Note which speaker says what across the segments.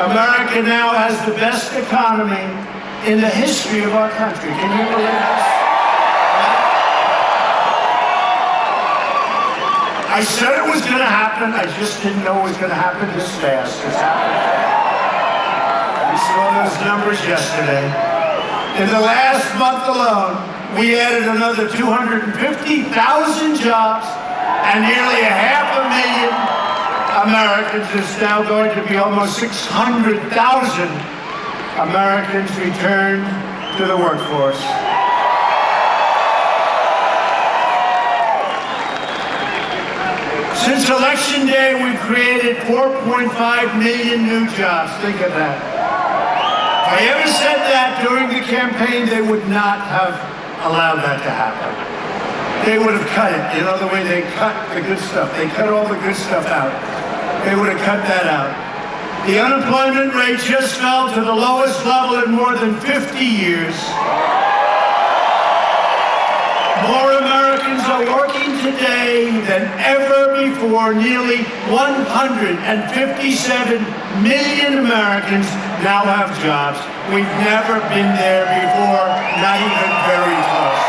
Speaker 1: America now has the best economy in the history of our country. Can you believe this? I said it was going to happen. I just didn't know it was going to happen this fast. It's happened fast. We saw those numbers yesterday. In the last month alone, we added another 250,000 jobs, and nearly 500,000 Americans. It's now going to be almost 600,000 Americans returned to the workforce. Since Election Day, we've created 4.5 million new jobs. Think of that. If I ever said that during the campaign, they would not have allowed that to happen. They would have cut it. You know the way they cut the good stuff. They cut all the good stuff out. They would have cut that out. The unemployment rate just fell to the lowest level in more than 50 years. More Americans are working today than ever before. Nearly 157 million Americans now have jobs. We've never been there before, not even very close.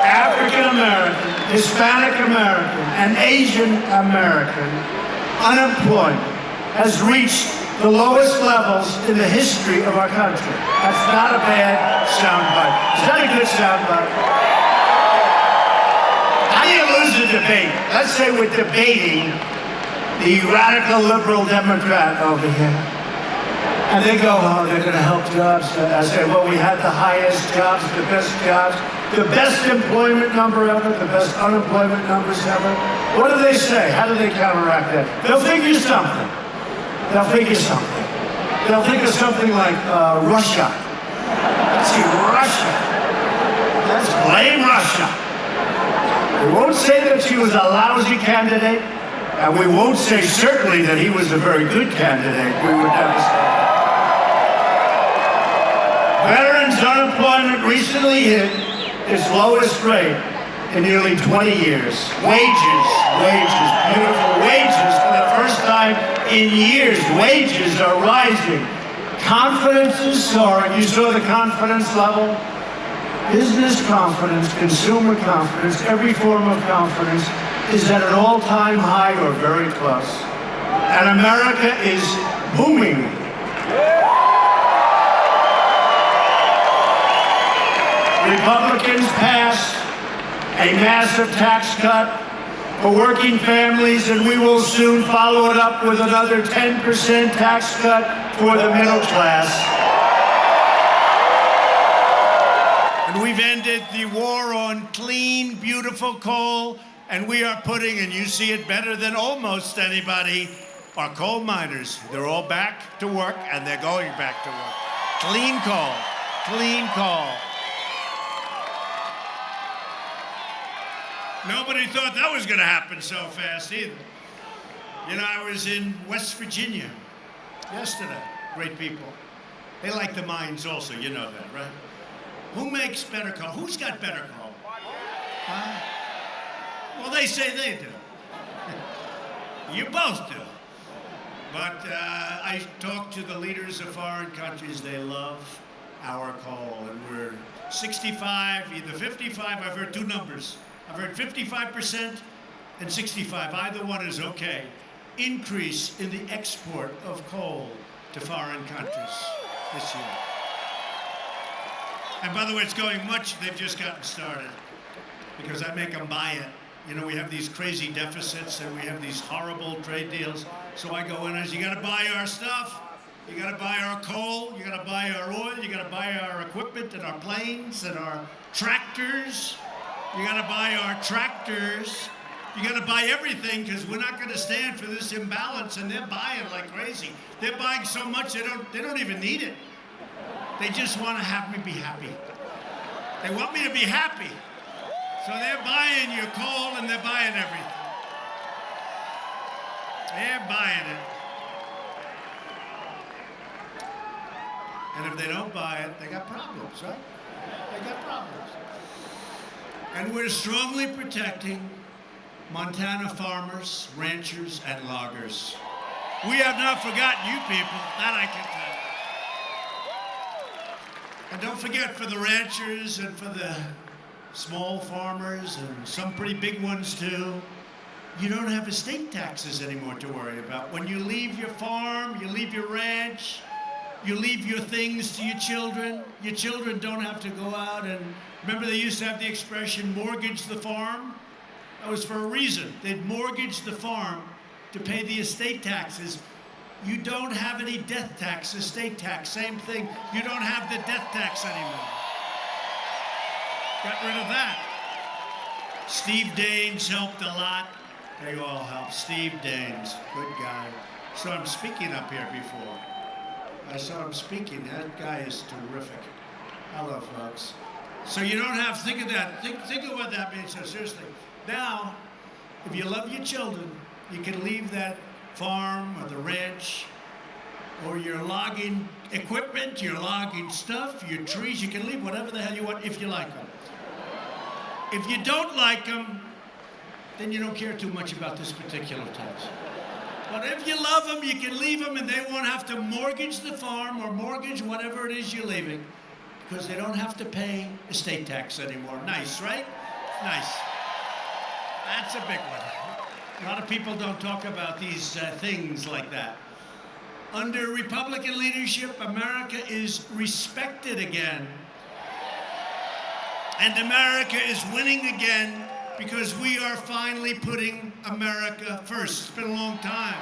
Speaker 1: African American, Hispanic American, and Asian American unemployment has reached the lowest levels in the history of our country. That's not a bad soundbite. Is that a good soundbite? How do you lose a debate? Let's say we're debating the radical liberal Democrat over here. And they go, oh, they're going to help jobs. I say, well, we had the highest jobs, the best employment number ever, the best unemployment numbers ever. What do they say? How do they counteract that? They'll figure something. They'll figure something. They'll think of something like Russia. Let's see, Russia. Let's blame Russia. We won't say that she was a lousy candidate, and we won't say certainly that he was a very good candidate. We would never say that. Veterans' unemployment recently hit its lowest rate in nearly 20 years. Wages, beautiful wages for the first time in years. Wages are rising. Confidence is soaring. You saw the confidence level? Business confidence, consumer confidence, every form of confidence is at an all-time high or very close. And America is booming. Republicans passed a massive tax cut for working families, and we will soon follow it up with another 10% tax cut for the middle class. And we've ended the war on clean, beautiful coal, and we are putting, and you see it better than almost anybody, our coal miners. They're all back to work, and they're going back to work. Clean coal, clean coal. Nobody thought that was going to happen so fast either. You know, I was in West Virginia yesterday. Great people. They like the mines also, you know that, right? Who makes better coal? Who's got better coal? Huh? Well, they say they do. You both do. But I talked to the leaders of foreign countries. They love our coal. And we're 65, either 55, I've heard two numbers. I've heard 55% and 65. Either one is okay. Increase in the export of coal to foreign countries this year. And by the way, it's going much. They've just gotten started because I make them buy it. You know, we have these crazy deficits and we have these horrible trade deals. So I go in and say, you got to buy our stuff. You got to buy our coal. You got to buy our oil. You got to buy our equipment and our planes and our tractors. You got to buy our tractors. You got to buy everything because we're not going to stand for this imbalance. And they're buying like crazy. They're buying so much they don't even need it. They just want to have me be happy. They want me to be happy. So they're buying your coal and they're buying everything. They're buying it. And if they don't buy it, they got problems, right? They got problems. And we're strongly protecting Montana farmers, ranchers, and loggers. We have not forgotten you people, that I can tell you. And don't forget, for the ranchers and for the small farmers and some pretty big ones too, you don't have estate taxes anymore to worry about. When you leave your farm, you leave your ranch, you leave your things to your children don't have to go out and, remember they used to have the expression, mortgage the farm? That was for a reason. They'd mortgage the farm to pay the estate taxes. You don't have any death tax, estate tax, same thing. You don't have the death tax anymore. Got rid of that. Steve Daines helped a lot. They all helped. Steve Daines, good guy. Saw him speaking up here before. I saw him speaking. That guy is terrific. Hello, folks. So you don't have, think of that. Think of what that means. So seriously. Now, if you love your children, you can leave that farm or the ranch or your logging equipment, your logging stuff, your trees. You can leave whatever the hell you want if you like them. If you don't like them, then you don't care too much about this particular tax. But if you love them, you can leave them and they won't have to mortgage the farm or mortgage whatever it is you're leaving because they don't have to pay estate tax anymore. Nice, right? Nice. That's a big one. A lot of people don't talk about these things like that. Under Republican leadership, America is respected again. And America is winning again because we are finally putting America first. It's been a long time.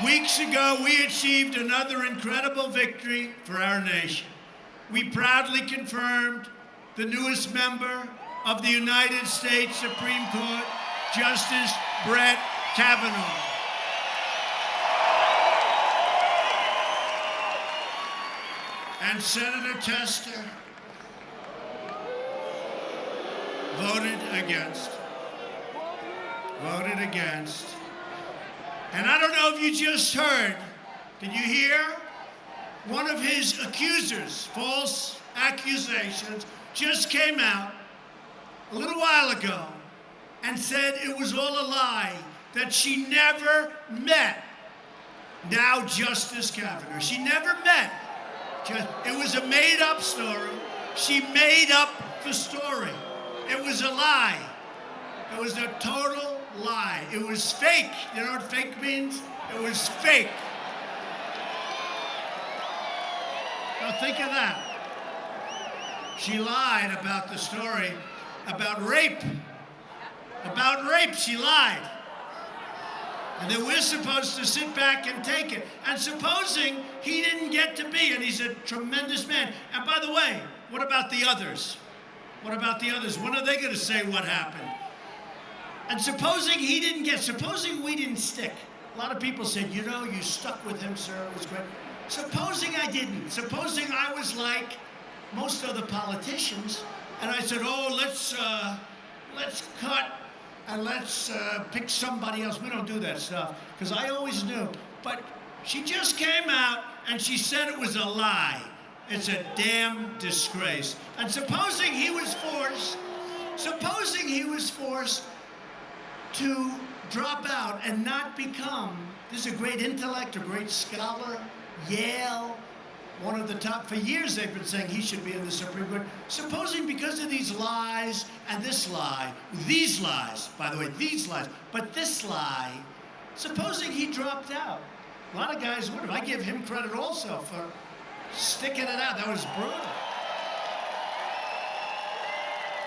Speaker 1: Weeks ago, we achieved another incredible victory for our nation. We proudly confirmed the newest member of the United States Supreme Court, Justice Brett Kavanaugh. And Senator Tester voted against. Voted against. And I don't know if you just heard, did you hear? One of his accusers, false accusations, just came out a little while ago and said it was all a lie, that she never met now Justice Kavanaugh. She never met. It was a made-up story. She made up the story. It was a lie. It was a total lie. It was fake. You know what fake means? It was fake. Now think of that. She lied about the story about rape. About rape, she lied. And then we're supposed to sit back and take it. And supposing he didn't get to be, and he's a tremendous man. And by the way, what about the others? What about the others? When are they going to say what happened? And supposing he didn't get, supposing we didn't stick. A lot of people said, you know, you stuck with him, sir, it was great. Supposing I didn't. Supposing I was like most other politicians, and I said, oh, let's cut and let's pick somebody else. We don't do that stuff, because I always knew. But she just came out and she said it was a lie. It's a damn disgrace. And supposing he was forced to drop out and not become, this is a great intellect, a great scholar, Yale, one of the top, for years they've been saying he should be in the Supreme Court. Supposing because of these lies and this lie, these lies, by the way, these lies, but this lie, supposing he dropped out. A lot of guys would have. I give him credit also for sticking it out. That was brutal.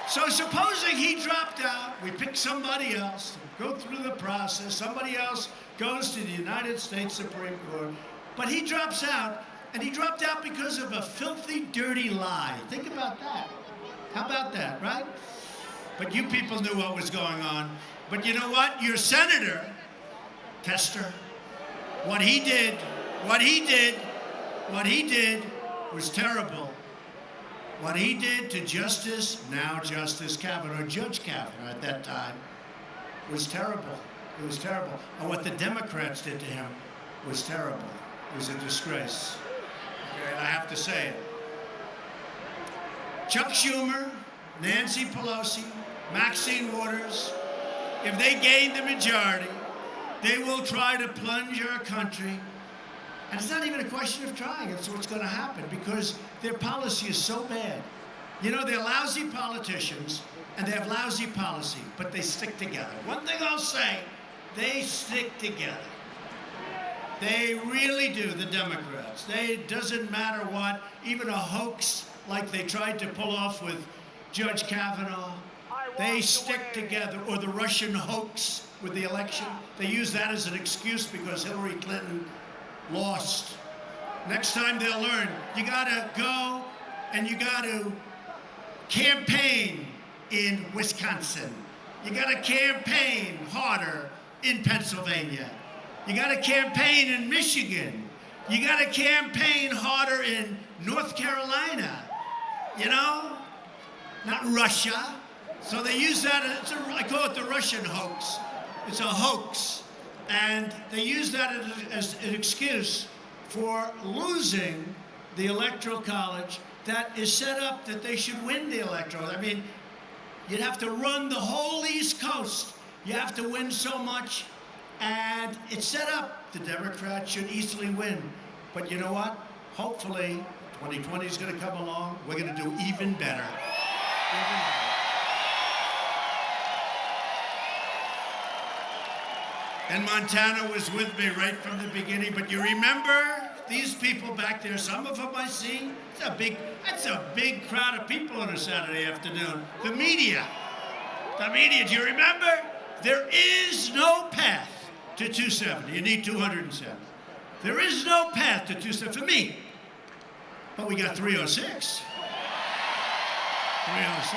Speaker 1: So supposing he dropped out, we pick somebody else, go through the process, somebody else goes to the United States Supreme Court, but he drops out, and he dropped out because of a filthy, dirty lie. Think about that. How about that, right? But you people knew what was going on. But you know what? Your senator, Tester, what he did was terrible. What he did to now Justice Kavanaugh, Judge Kavanaugh at that time, was terrible. It was terrible. And what the Democrats did to him was terrible. It was a disgrace. Okay, and I have to say it. Chuck Schumer, Nancy Pelosi, Maxine Waters, if they gain the majority, they will try to plunge our country. And it's not even a question of trying, it's what's going to happen, because their policy is so bad. You know, they're lousy politicians, and they have lousy policy, but they stick together. One thing I'll say, they stick together. They really do, the Democrats. It doesn't matter what, even a hoax like they tried to pull off with Judge Kavanaugh, they stick together, or the Russian hoax with the election. They use that as an excuse because Hillary Clinton lost. Next time they'll learn, you gotta go and you gotta campaign in Wisconsin. You gotta campaign harder in Pennsylvania. You gotta campaign in Michigan. You gotta campaign harder in North Carolina. You know? Not Russia. So they use that, I call it the Russian hoax. It's a hoax. And they use that as an excuse for losing the Electoral College that is set up that they should win the Electoral. I mean, you'd have to run the whole East Coast. You have to win so much. And it's set up, the Democrats should easily win. But you know what? Hopefully, 2020 is going to come along. We're going to do even better. Even better. And Montana was with me right from the beginning. But you remember these people back there, some of them I see, that's a big crowd of people on a Saturday afternoon. The media, do you remember? There is no path to 270. You need 207. There is no path to 270 for me. But we got 306. 306.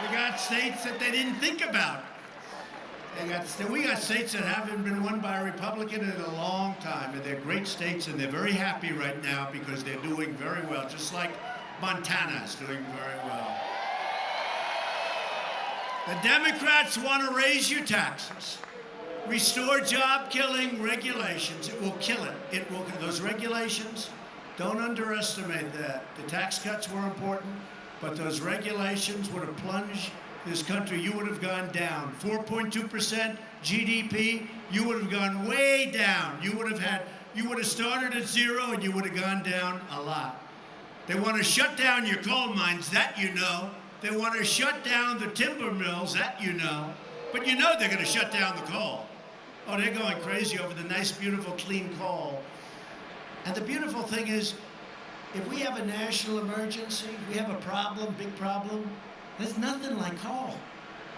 Speaker 1: We got states that they didn't think about. We got states that haven't been won by a Republican in a long time, and they're great states, and they're very happy right now because they're doing very well, just like Montana is doing very well. The Democrats want to raise your taxes, restore job-killing regulations. It will kill it. It will. Those regulations, don't underestimate that. The tax cuts were important, but those regulations would have plunged this country. You would have gone down. 4.2% GDP, you would have gone way down. You would have started at zero and you would have gone down a lot. They want to shut down your coal mines, that you know. They want to shut down the timber mills, that you know. But you know they're going to shut down the coal. Oh, they're going crazy over the nice, beautiful, clean coal. And the beautiful thing is, if we have a national emergency, we have a problem, big problem, there's nothing like coal.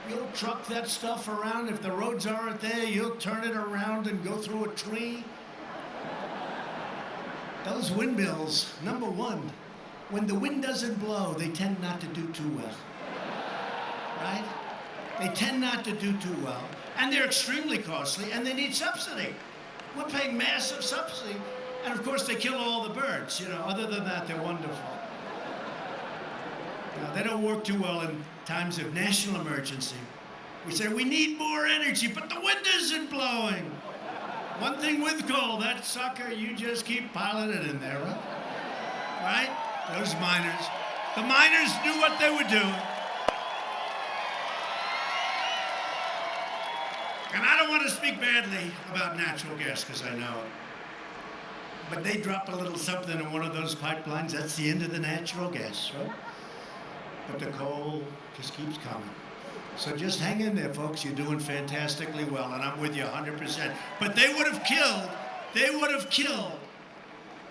Speaker 1: You'll truck that stuff around. If the roads aren't there, you'll turn it around and go through a tree. Those windmills, number one, when the wind doesn't blow, they tend not to do too well. Right? They tend not to do too well. And they're extremely costly, and they need subsidy. We're paying massive subsidy. And of course, they kill all the birds. You know, other than that, they're wonderful. They don't work too well in times of national emergency. We say, we need more energy, but the wind isn't blowing. One thing with coal, that sucker, you just keep piling it in there, right? Right? Those miners. The miners knew what they were doing. And I don't want to speak badly about natural gas, because I know it. But they drop a little something in one of those pipelines, that's the end of the natural gas, right? But the coal just keeps coming. So just hang in there, folks. You're doing fantastically well, and I'm with you 100%. But they would have killed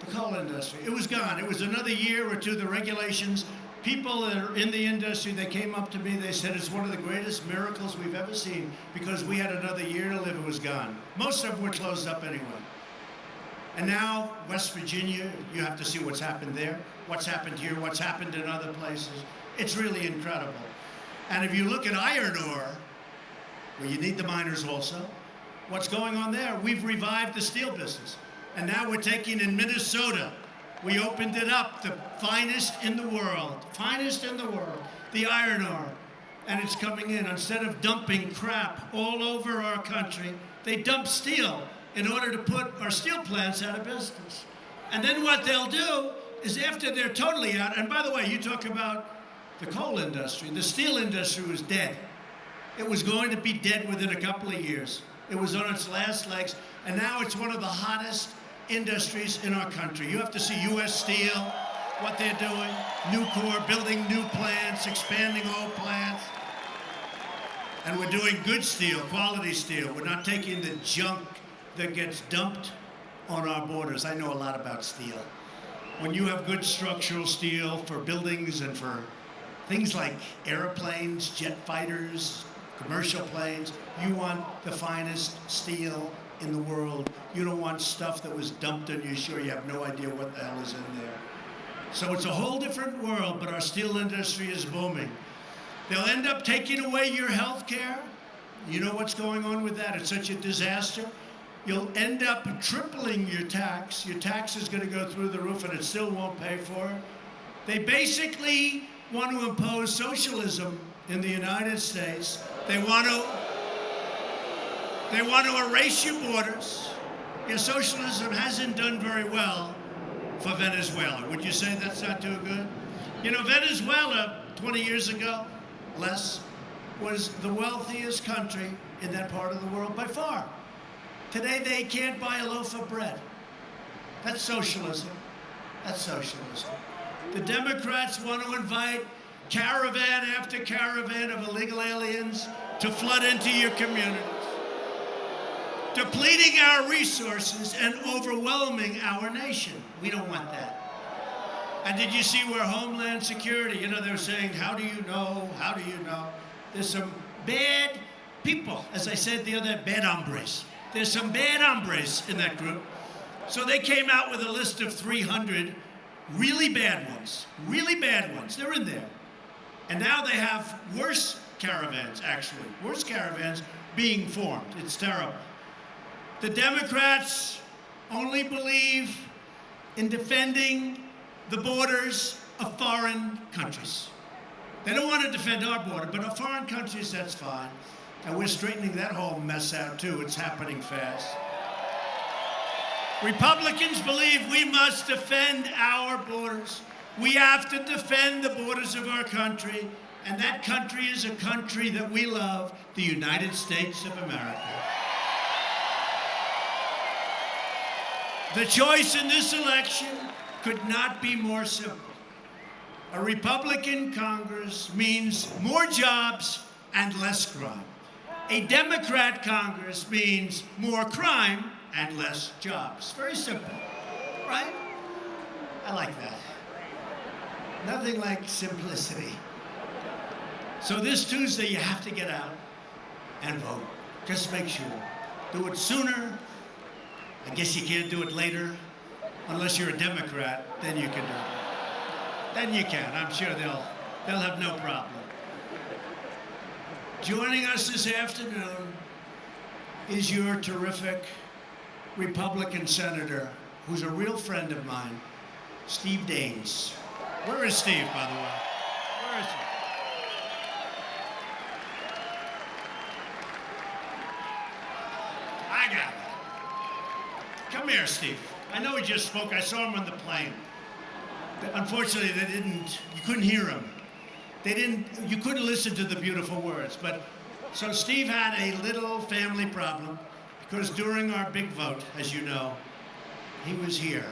Speaker 1: the coal industry. It was gone. It was another year or two, the regulations. People that are in the industry, they came up to me, they said, it's one of the greatest miracles we've ever seen because we had another year to live, it was gone. Most of them were closed up anyway. And now, West Virginia, you have to see what's happened there, what's happened here, what's happened in other places. It's really incredible. And if you look at iron ore, where you need the miners also, what's going on there? We've revived the steel business. And now we're taking in Minnesota. We opened it up, the finest in the world, the iron ore. And it's coming in. Instead of dumping crap all over our country, they dump steel in order to put our steel plants out of business. And then what they'll do is after they're totally out, and by the way, you talk about the coal industry. The steel industry was dead. It was going to be dead within a couple of years. It was on its last legs, and now it's one of the hottest industries in our country. You have to see U.S. Steel, what they're doing, Nucor, building new plants, expanding old plants. And we're doing good steel, quality steel. We're not taking the junk that gets dumped on our borders. I know a lot about steel. When you have good structural steel for buildings and for things like airplanes, jet fighters, commercial planes, you want the finest steel in the world. You don't want stuff that was dumped on you. Sure, you have no idea what the hell is in there. So it's a whole different world, but our steel industry is booming. They'll end up taking away your health care. You know what's going on with that? It's such a disaster. You'll end up tripling your tax. Your tax is going to go through the roof, and it still won't pay for it. They basically want to impose socialism in the United States. They want to erase your borders. Yeah, socialism hasn't done very well for Venezuela. Would you say that's not too good? You know, Venezuela, 20 years ago, less, was the wealthiest country in that part of the world by far. Today, they can't buy a loaf of bread. That's socialism. That's socialism. The Democrats want to invite caravan after caravan of illegal aliens to flood into your communities, depleting our resources and overwhelming our nation. We don't want that. And did you see where Homeland Security, you know, they're saying, how do you know? How do you know? There's some bad people, as I said the other, bad hombres. There's some bad hombres in that group. So they came out with a list of 300 really bad ones. Really bad ones. They're in there. And now they have worse caravans, actually. Worse caravans being formed. It's terrible. The Democrats only believe in defending the borders of foreign countries. They don't want to defend our border, but of foreign countries, that's fine. And we're straightening that whole mess out, too. It's happening fast. Republicans believe we must defend our borders. We have to defend the borders of our country, and that country is a country that we love, the United States of America. The choice in this election could not be more simple. A Republican Congress means more jobs and less crime. A Democrat Congress means more crime and less jobs. Very simple, right? I like that. Nothing like simplicity. So this Tuesday, you have to get out and vote. Just make sure. Do it sooner. I guess you can't do it later. Unless you're a Democrat, then you can do it. Then you can. I'm sure they'll have no problem. Joining us this afternoon is your terrific Republican senator, who's a real friend of mine, Steve Daines. Where is Steve, by the way? Where is he? I got it. Come here, Steve. I know he just spoke. I saw him on the plane. Unfortunately, you couldn't hear him. You couldn't listen to the beautiful words. But so Steve had a little family problem because during our big vote, as you know, he was here.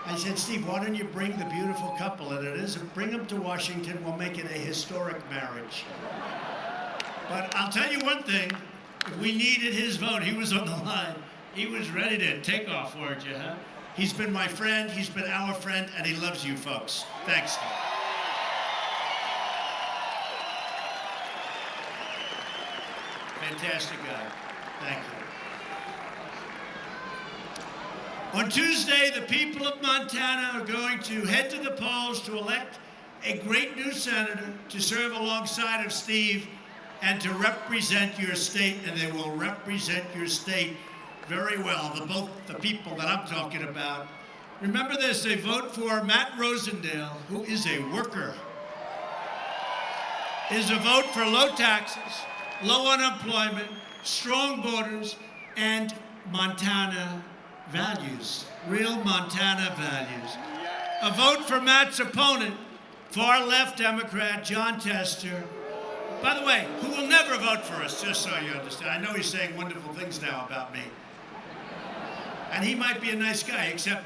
Speaker 1: I said, Steve, why don't you bring the beautiful couple that it is and bring them to Washington? We'll make it a historic marriage. But I'll tell you one thing. If we needed his vote, he was on the line. He was ready to take off, weren't you, huh? He's been my friend, he's been our friend, and he loves you folks. Thanks, Steve. Fantastic guy. Thank you. On Tuesday, the people of Montana are going to head to the polls to elect a great new senator to serve alongside of Steve and to represent your state, and they will represent your state very well, both the people that I'm talking about. Remember this, they vote for Matt Rosendale, who is a worker. Is a vote for low taxes, low unemployment, strong borders, and Montana values, real Montana values. A vote for Matt's opponent, far-left Democrat, John Tester, by the way, who will never vote for us, just so you understand. I know he's saying wonderful things now about me. And he might be a nice guy, except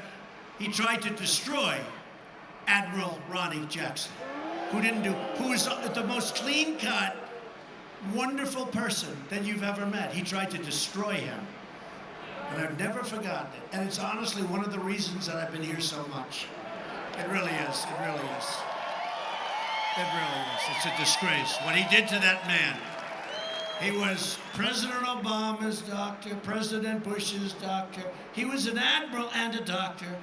Speaker 1: he tried to destroy Admiral Ronnie Jackson, who was the most clean-cut, wonderful person that you've ever met. He tried to destroy him. And I've never forgotten it. And it's honestly one of the reasons that I've been here so much. It really is. It really is. It really is. It's a disgrace what he did to that man. He was President Obama's doctor, President Bush's doctor. He was an admiral and a doctor.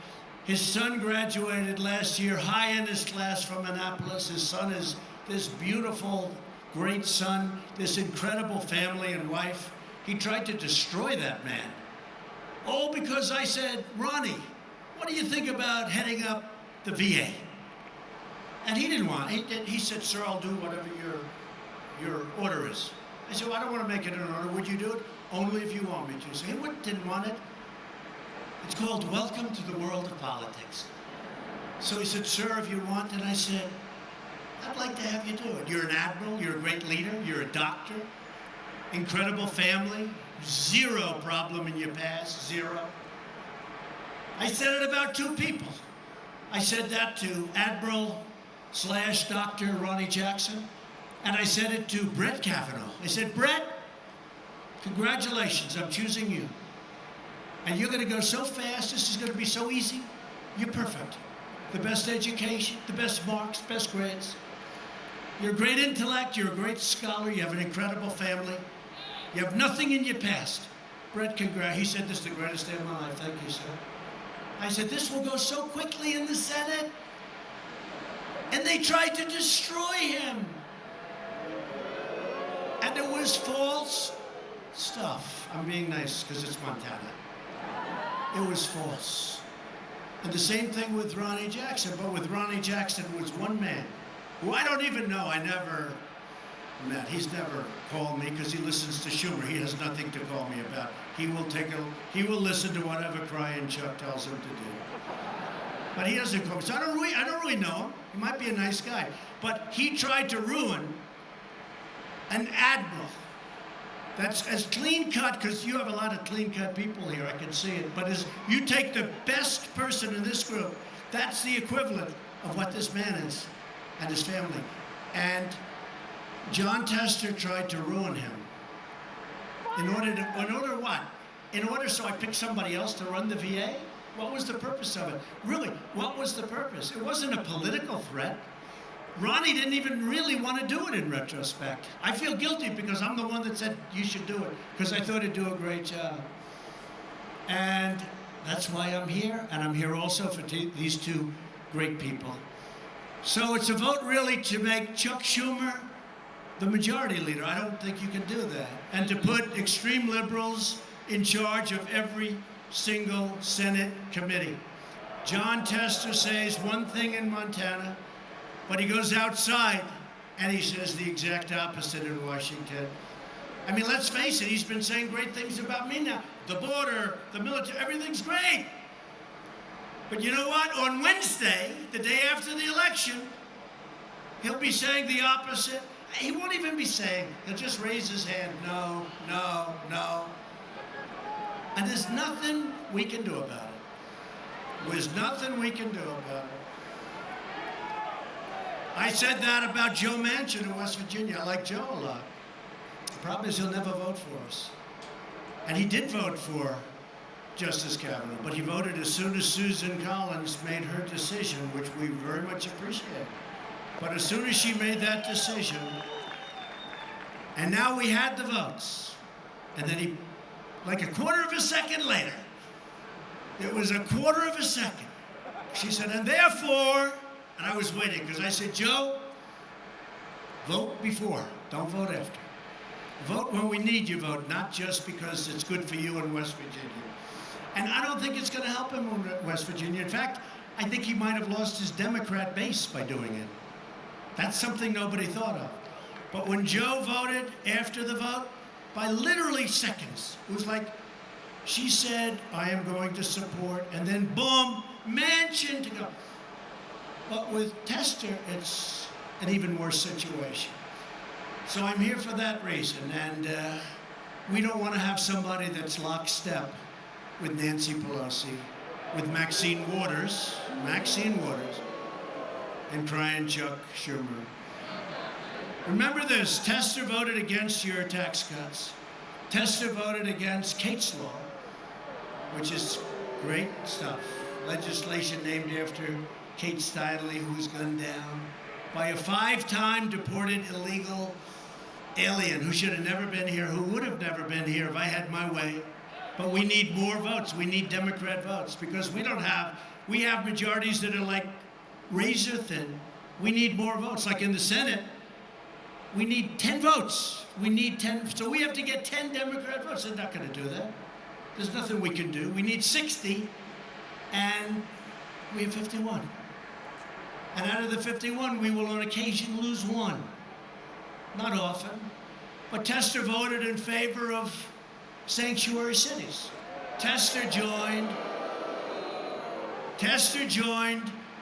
Speaker 1: His son graduated last year, high in his class from Annapolis. His son is this beautiful, great son, this incredible family and wife. He tried to destroy that man. All because I said, Ronnie, what do you think about heading up the VA? And he didn't want it. He said, sir, I'll do whatever your order is. I said, well, I don't want to make it an order. Would you do it? Only if you want me to. So he didn't want it. It's called Welcome to the World of Politics. So he said, sir, if you want, and I said, I'd like to have you do it. You're an admiral, you're a great leader, you're a doctor, incredible family, zero problem in your past, zero. I said it about two people. I said that to Admiral/Dr. Ronnie Jackson, and I said it to Brett Kavanaugh. I said, Brett, congratulations, I'm choosing you. And you're going to go so fast, this is going to be so easy. You're perfect. The best education, the best marks, best grades. You're a great intellect, you're a great scholar, you have an incredible family. You have nothing in your past. Brett, he said, this is the greatest day of my life. Thank you, sir. I said, this will go so quickly in the Senate. And they tried to destroy him. And it was false stuff. I'm being nice because it's Montana. It was false. And the same thing with Ronnie Jackson. But with Ronnie Jackson was one man who I don't even know. I never met. He's never called me because he listens to Schumer. He has nothing to call me about. He will listen to whatever Crying Chuck tells him to do. But he doesn't call me. So I don't really know him. He might be a nice guy. But he tried to ruin an admiral that's as clean-cut, because you have a lot of clean-cut people here, I can see it, but as you take the best person in this group, that's the equivalent of what this man is and his family. And John Tester tried to ruin him. In order what? In order so I picked somebody else to run the VA? What was the purpose of it? Really, what was the purpose? It wasn't a political threat. Ronnie didn't even really want to do it in retrospect. I feel guilty because I'm the one that said you should do it, because I thought he'd do a great job. And that's why I'm here, and I'm here also for these two great people. So it's a vote really to make Chuck Schumer the majority leader. I don't think you can do that. And to put extreme liberals in charge of every single Senate committee. John Tester says one thing in Montana, but he goes outside and he says the exact opposite in Washington. I mean, let's face it, he's been saying great things about me now. The border, the military, everything's great. But you know what? On Wednesday, the day after the election, he'll be saying the opposite. He won't even be saying, he'll just raise his hand, no, no, no. And there's nothing we can do about it. There's nothing we can do about it. I said that about Joe Manchin in West Virginia. I like Joe a lot. The problem is he'll never vote for us. And he did vote for Justice Kavanaugh, but he voted as soon as Susan Collins made her decision, which we very much appreciate. But as soon as she made that decision, and now we had the votes, and then he, like a quarter of a second later, it was a quarter of a second, she said, and therefore, and I was waiting, because I said, Joe, vote before, don't vote after. Vote when we need your vote, not just because it's good for you in West Virginia. And I don't think it's going to help him in West Virginia. In fact, I think he might have lost his Democrat base by doing it. That's something nobody thought of. But when Joe voted after the vote, by literally seconds, it was like she said, I am going to support, and then boom, Manchin to go. But with Tester, it's an even worse situation. So I'm here for that reason, and we don't want to have somebody that's lockstep with Nancy Pelosi, with Maxine Waters, and crying Chuck Schumer. Remember this, Tester voted against your tax cuts. Tester voted against Kate's Law, which is great stuff. Legislation named after Kate Steinle, who was gunned down by a 5-time deported illegal alien who should have never been here, who would have never been here if I had my way. But we need more votes. We need Democrat votes because we have majorities that are like razor thin. We need more votes. Like in the Senate, we need 10 votes. We need 10, so we have to get 10 Democrat votes. They're not going to do that. There's nothing we can do. We need 60, and we have 51. And out of the 51, we will on occasion lose one. Not often. But Tester voted in favor of sanctuary cities. Tester joined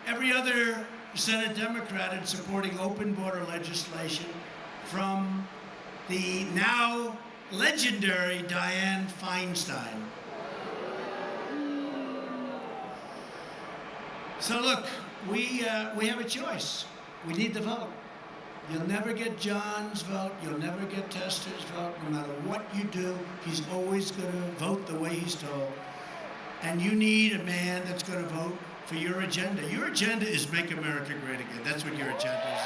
Speaker 1: every other Senate Democrat in supporting open border legislation from the now legendary Dianne Feinstein. So look, we have a choice. We need the vote. You'll never get John's vote. You'll never get Tester's vote. No matter what you do, he's always going to vote the way he's told. And you need a man that's going to vote for your agenda. Your agenda is make America great again. That's what your agenda is.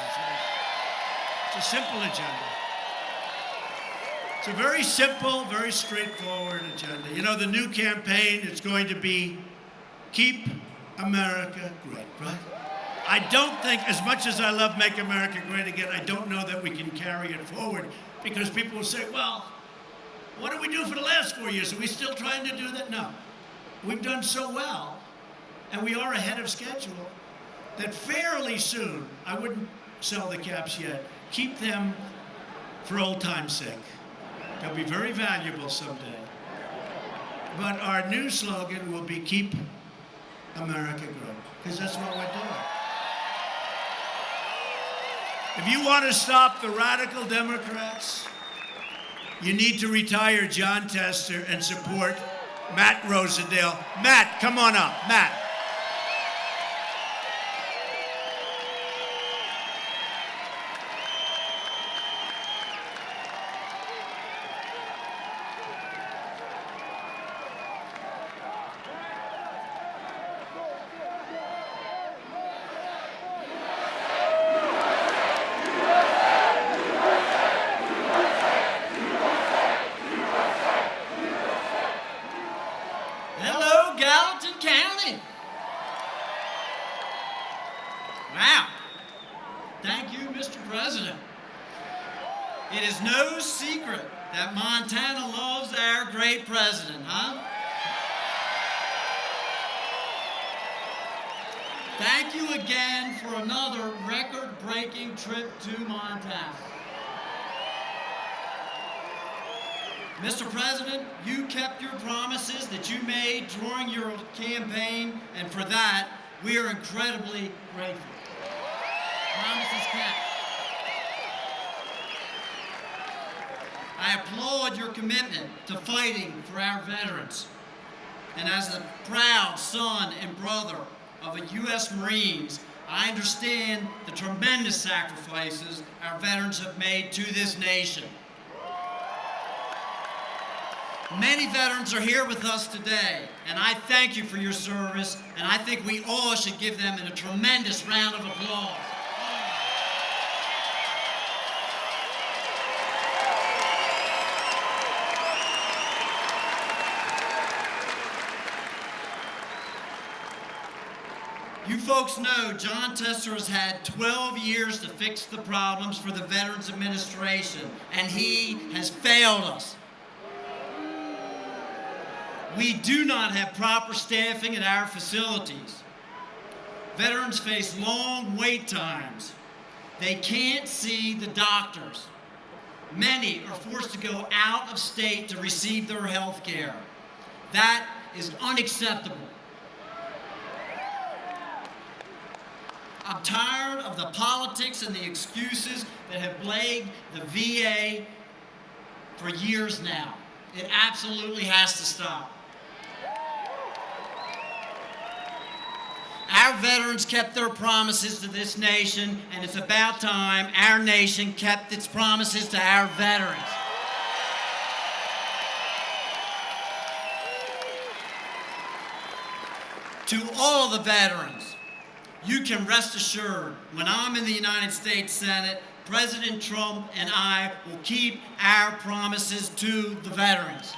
Speaker 1: It's a simple agenda. It's a very simple, very straightforward agenda. You know, the new campaign is going to be keep America great, right? I don't think, as much as I love Make America Great Again, I don't know that we can carry it forward because people will say, well, what did we do for the last 4 years? Are we still trying to do that? No. We've done so well, and we are ahead of schedule, that fairly soon, I wouldn't sell the caps yet, keep them for old time's sake. They'll be very valuable someday. But our new slogan will be keep America great, because that's what we're doing. If you want to stop the radical Democrats, you need to retire John Tester and support Matt Rosendale. Matt, come on up. Matt.
Speaker 2: Wow. Thank you, Mr. President. It is no secret that Montana loves our great president, huh? Thank you again for another record-breaking trip to Montana. Mr. President, you kept your promises that you made during your campaign, and for that, we are incredibly grateful. Promises kept. I applaud your commitment to fighting for our veterans. And as the proud son and brother of a U.S. Marines, I understand the tremendous sacrifices our veterans have made to this nation. Many veterans are here with us today, and I thank you for your service, and I think we all should give them a tremendous round of applause. You folks know John Tester has had 12 years to fix the problems for the Veterans Administration, and he has failed us. We do not have proper staffing at our facilities. Veterans face long wait times. They can't see the doctors. Many are forced to go out of state to receive their health care. That is unacceptable. I'm tired of the politics and the excuses that have plagued the VA for years now. It absolutely has to stop. Our veterans kept their promises to this nation, and it's about time our nation kept its promises to our veterans. To all the veterans, you can rest assured, when I'm in the United States Senate, President Trump and I will keep our promises to the veterans.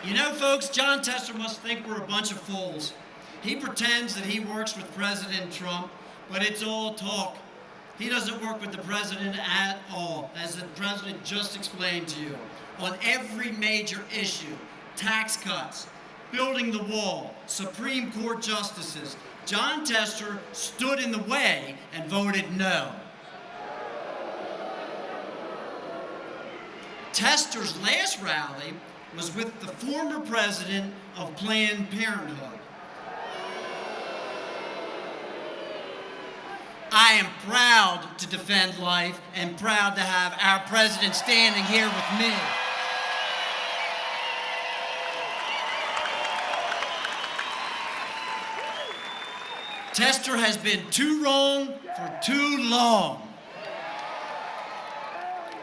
Speaker 2: You know, folks, John Tester must think we're a bunch of fools. He pretends that he works with President Trump, but it's all talk. He doesn't work with the president at all, as the president just explained to you. On every major issue, tax cuts, building the wall, Supreme Court justices, John Tester stood in the way and voted no. Tester's last rally was with the former president of Planned Parenthood. I am proud to defend life and proud to have our president standing here with me. Tester has been too wrong for too long.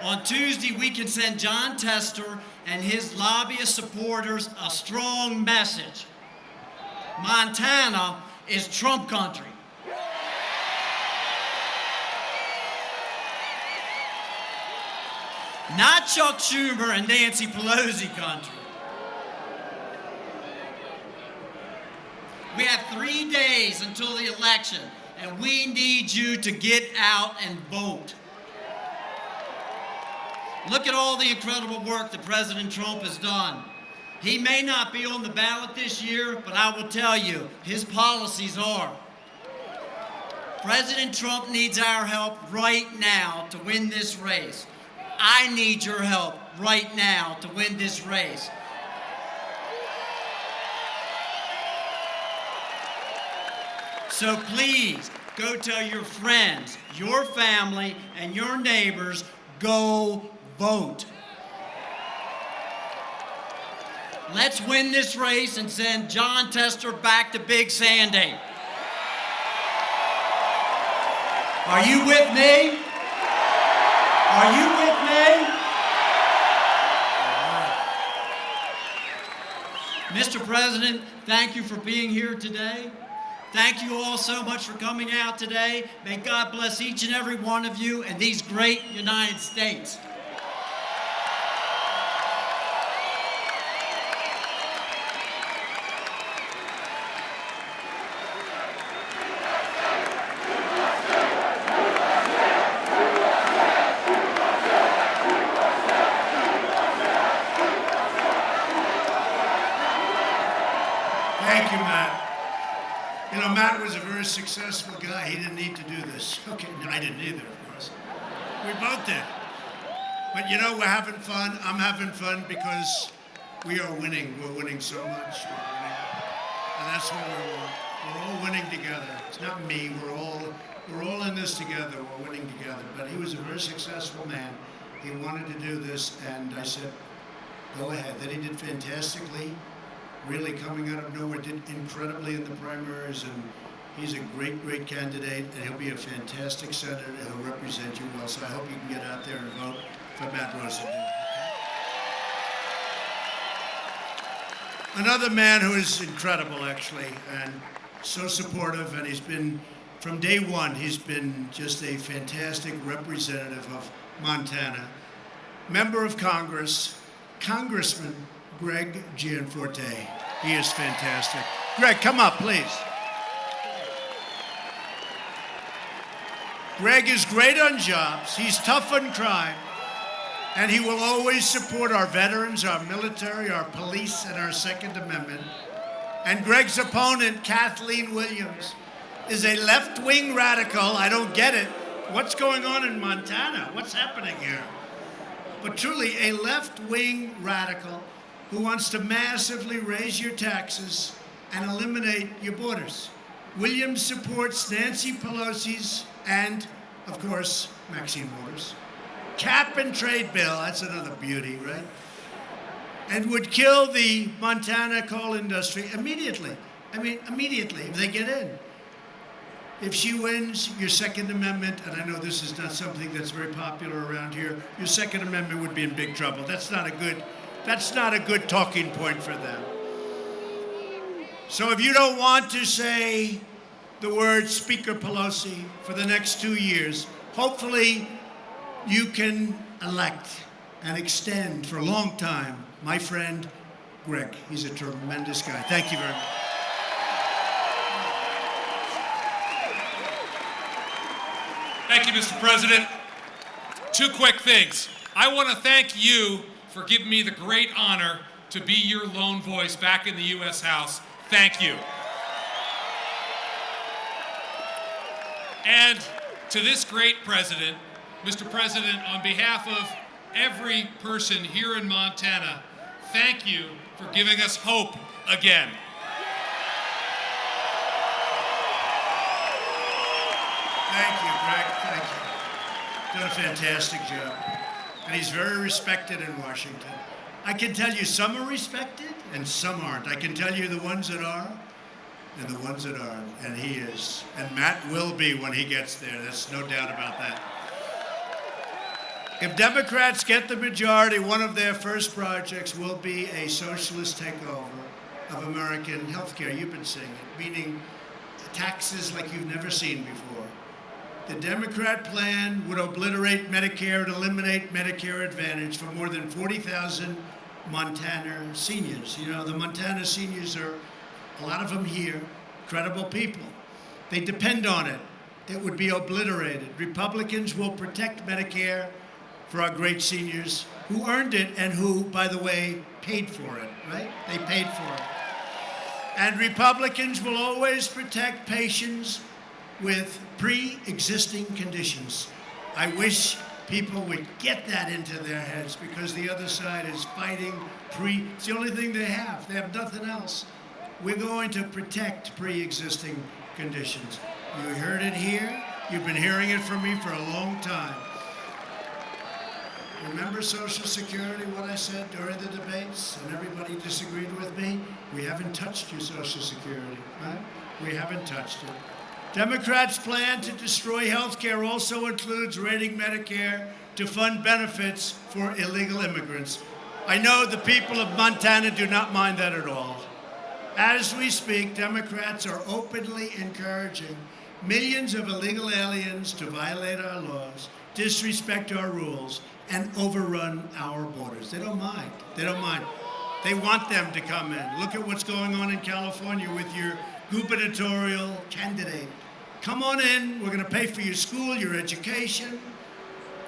Speaker 2: On Tuesday, we can send John Tester and his lobbyist supporters a strong message. Montana is Trump country. Not Chuck Schumer and Nancy Pelosi country. We have 3 days until the election, and we need you to get out and vote. Look at all the incredible work that President Trump has done. He may not be on the ballot this year, but I will tell you, his policies are. President Trump needs our help right now to win this race. I need your help right now to win this race. So please, go tell your friends, your family, and your neighbors, go vote. Let's win this race and send John Tester back to Big Sandy. Are you with me? Are you with me? Mr. President, thank you for being here today. Thank you all so much for coming out today. May God bless each and every one of you in these great United States.
Speaker 1: Thank you, Matt. You know, Matt was a very successful guy. He didn't need to do this. Okay, no, I didn't either, of course. We both did. But you know, we're having fun. I'm having fun because we are winning. We're winning so much. We're winning. And that's what we want. We're all winning together. It's not me. We're all in this together. We're winning together. But he was a very successful man. He wanted to do this, and I said, go ahead. Then he did fantastically. Really coming out of nowhere, did incredibly in the primaries, and he's a great, great candidate, and he'll be a fantastic senator, and he'll represent you well. So I hope you can get out there and vote for Matt Rosendale. Another man who is incredible, actually, and so supportive, and he's been, from day one, he's been just a fantastic representative of Montana. Member of Congress, Congressman Greg Gianforte. He is fantastic. Greg, come up, please. Greg is great on jobs. He's tough on crime. And he will always support our veterans, our military, our police, and our Second Amendment. And Greg's opponent, Kathleen Williams, is a left-wing radical. I don't get it. What's going on in Montana? What's happening here? But truly, a left-wing radical who wants to massively raise your taxes and eliminate your borders. Williams supports Nancy Pelosi's and, of course, Maxine Waters' cap and trade bill. That's another beauty, right? And would kill the Montana coal industry immediately. I mean, immediately, if they get in. If she wins, your Second Amendment, and I know this is not something that's very popular around here, your Second Amendment would be in big trouble. That's not a good talking point for them. So if you don't want to say the word Speaker Pelosi for the next 2 years, hopefully you can elect and extend for a long time my friend Greg. He's a tremendous guy. Thank you very much.
Speaker 3: Thank you, Mr. President. Two quick things. I want to thank you for giving me the great honor to be your lone voice back in the U.S. House. Thank you. And to this great president, Mr. President, on behalf of every person here in Montana, thank you for giving us hope again.
Speaker 1: Thank you, Greg. Thank you. Done a fantastic job. And he's very respected in Washington. I can tell you some are respected and some aren't. I can tell you the ones that are and the ones that aren't. And he is. And Matt will be when he gets there. There's no doubt about that. If Democrats get the majority, one of their first projects will be a socialist takeover of American health care. You've been seeing it, meaning taxes like you've never seen before. The Democrat plan would obliterate Medicare and eliminate Medicare Advantage for more than 40,000 Montana seniors. You know, the Montana seniors are, a lot of them here, credible people. They depend on it. It would be obliterated. Republicans will protect Medicare for our great seniors who earned it and who, by the way, paid for it, right? They paid for it. And Republicans will always protect patients with pre-existing conditions. I wish people would get that into their heads because the other side is fighting it's the only thing they have. They have nothing else. We're going to protect pre-existing conditions. You heard it here. You've been hearing it from me for a long time. Remember Social Security, what I said during the debates, and everybody disagreed with me? We haven't touched your Social Security, right? We haven't touched it. Democrats' plan to destroy health care also includes raiding Medicare to fund benefits for illegal immigrants. I know the people of Montana do not mind that at all. As we speak, Democrats are openly encouraging millions of illegal aliens to violate our laws, disrespect our rules, and overrun our borders. They don't mind. They don't mind. They want them to come in. Look at what's going on in California with your gubernatorial candidate. Come on in. We're going to pay for your school, your education.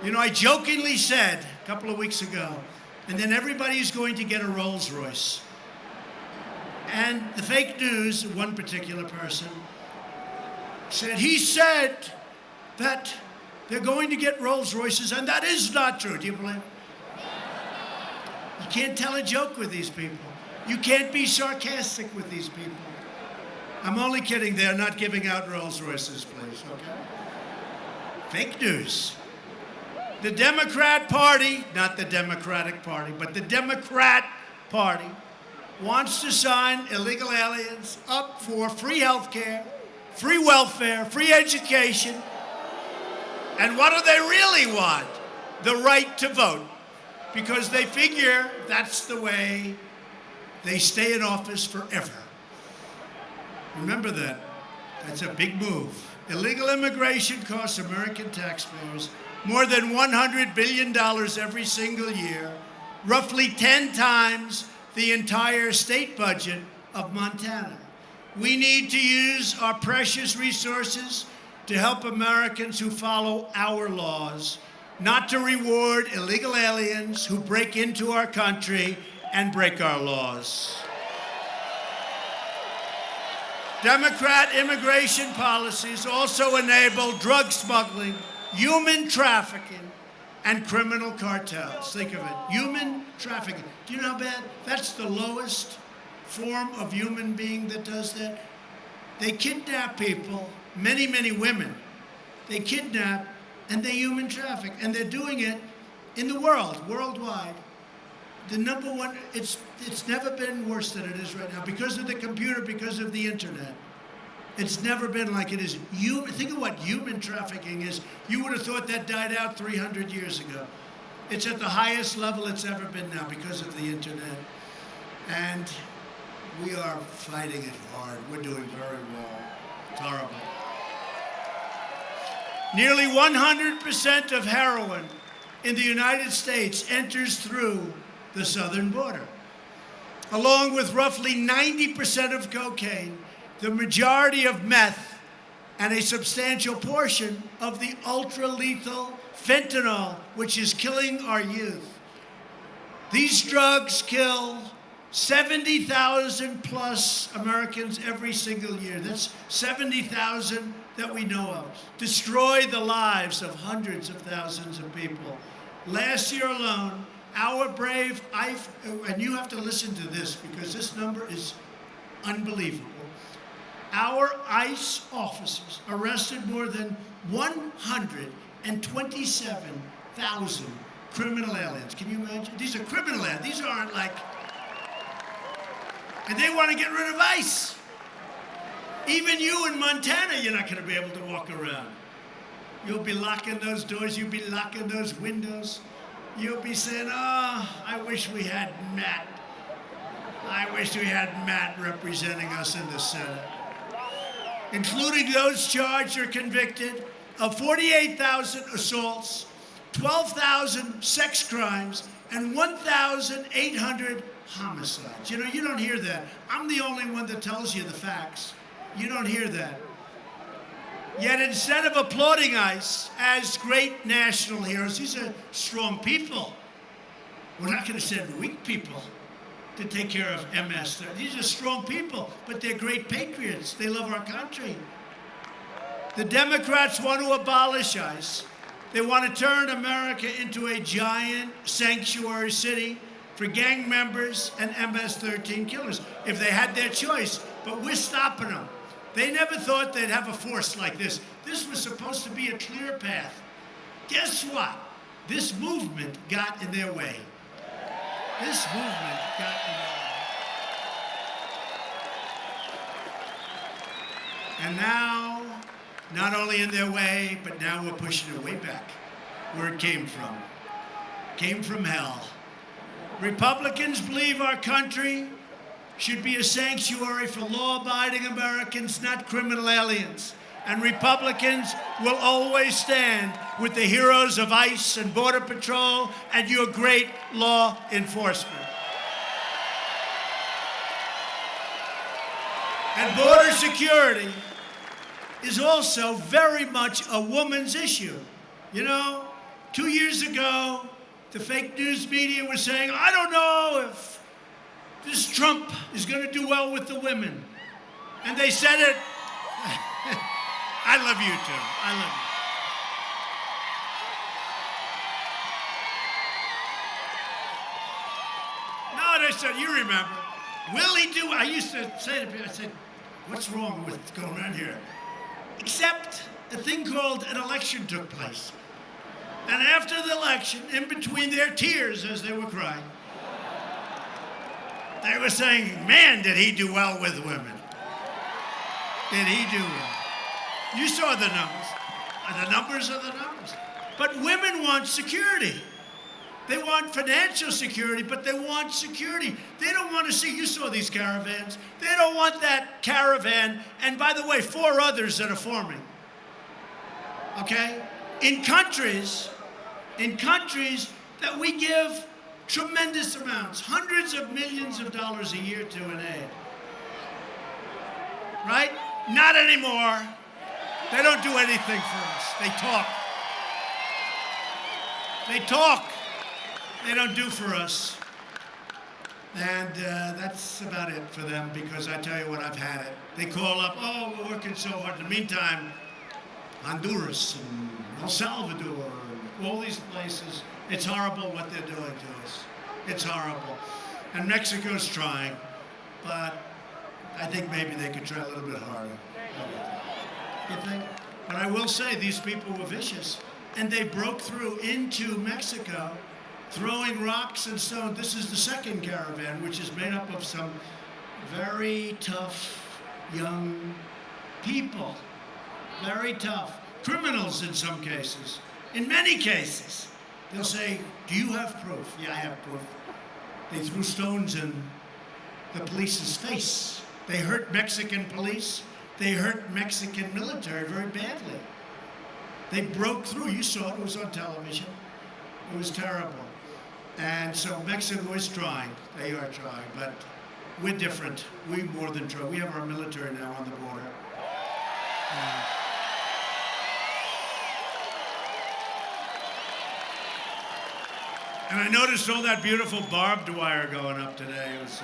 Speaker 1: You know, I jokingly said a couple of weeks ago, and then everybody's going to get a Rolls Royce. And the fake news, one particular person, he said that they're going to get Rolls Royces, and that is not true. Do you believe it? You can't tell a joke with these people. You can't be sarcastic with these people. I'm only kidding. They're not giving out Rolls Royces, please, okay? Fake news. The Democrat Party, not the Democratic Party, but the Democrat Party wants to sign illegal aliens up for free health care, free welfare, free education. And what do they really want? The right to vote. Because they figure that's the way they stay in office forever. Remember that. That's a big move. Illegal immigration costs American taxpayers more than $100 billion every single year, roughly 10 times the entire state budget of Montana. We need to use our precious resources to help Americans who follow our laws, not to reward illegal aliens who break into our country and break our laws. Democrat immigration policies also enable drug smuggling, human trafficking, and criminal cartels. Think of it, human trafficking. Do you know how bad? That's the lowest form of human being that does that? They kidnap people, many, many women. They kidnap and they human traffic. And they're doing it in the world, worldwide. The number one, it's never been worse than it is right now because of the computer, because of the internet. It's never been like it is. Think of what human trafficking is. You would have thought that died out 300 years ago. It's at the highest level it's ever been now because of the internet. And we are fighting it hard. We're doing very well. It's horrible. Nearly 100% of heroin in the United States enters through the southern border. Along with roughly 90% of cocaine, the majority of meth, and a substantial portion of the ultra-lethal fentanyl, which is killing our youth. These drugs kill 70,000 plus Americans every single year. That's 70,000 that we know of. Destroy the lives of hundreds of thousands of people. Last year alone, our brave, and you have to listen to this because this number is unbelievable. Our ICE officers arrested more than 127,000 criminal aliens. Can you imagine? These are criminal aliens. These aren't like, and they want to get rid of ICE. Even you in Montana, you're not going to be able to walk around. You'll be locking those doors. You'll be locking those windows. You'll be saying, oh, I wish we had Matt. I wish we had Matt representing us in the Senate. Including those charged or convicted of 48,000 assaults, 12,000 sex crimes, and 1,800 homicides. You know, you don't hear that. I'm the only one that tells you the facts. You don't hear that. Yet instead of applauding ICE as great national heroes, these are strong people. We're not going to send weak people to take care of MS. These are strong people, but they're great patriots. They love our country. The Democrats want to abolish ICE. They want to turn America into a giant sanctuary city for gang members and MS-13 killers, if they had their choice. But we're stopping them. They never thought they'd have a force like this. This was supposed to be a clear path. Guess what? This movement got in their way. This movement got in their way. And now, not only in their way, but now we're pushing it way back where it came from. Came from hell. Republicans believe our country should be a sanctuary for law-abiding Americans, not criminal aliens. And Republicans will always stand with the heroes of ICE and Border Patrol and your great law enforcement. And border security is also very much a woman's issue. You know, 2 years ago, the fake news media was saying, I don't know if this Trump is going to do well with the women. And they said it. I love you too. I love you. No, they said, you remember, will he do, I used to say to people, I said, what's wrong with what's going on here? Except a thing called an election took place. And after the election, in between their tears as they were crying, they were saying, man, did he do well with women. Did he do well? You saw the numbers. The numbers are the numbers. But women want security. They want financial security, but they want security. They don't want to see, you saw these caravans. They don't want that caravan, and by the way, 4 others that are forming. Okay? In countries that we give tremendous amounts, hundreds of millions of dollars a year to in aid. Right? Not anymore. They don't do anything for us. They talk. They talk. They don't do for us. And that's about it for them, because I tell you what, I've had it. They call up, oh, we're working so hard. In the meantime, Honduras and El Salvador, and all these places, it's horrible what they're doing to us. It's horrible. And Mexico's trying. but I think maybe they could try a little bit harder. You think? But I will say these people were vicious, and they broke through into Mexico, throwing rocks and stones. This is the second caravan, which is made up of some very tough young people. Very tough. Criminals in some cases. In many cases. They'll say, do you have proof? Yeah, I have proof. They threw stones in the police's face. They hurt Mexican police. They hurt Mexican military very badly. They broke through. You saw it. It was on television. It was terrible. And so Mexico is trying. They are trying. But we're different. We more than try. We have our military now on the border. And I noticed all that beautiful barbed wire going up today. It was,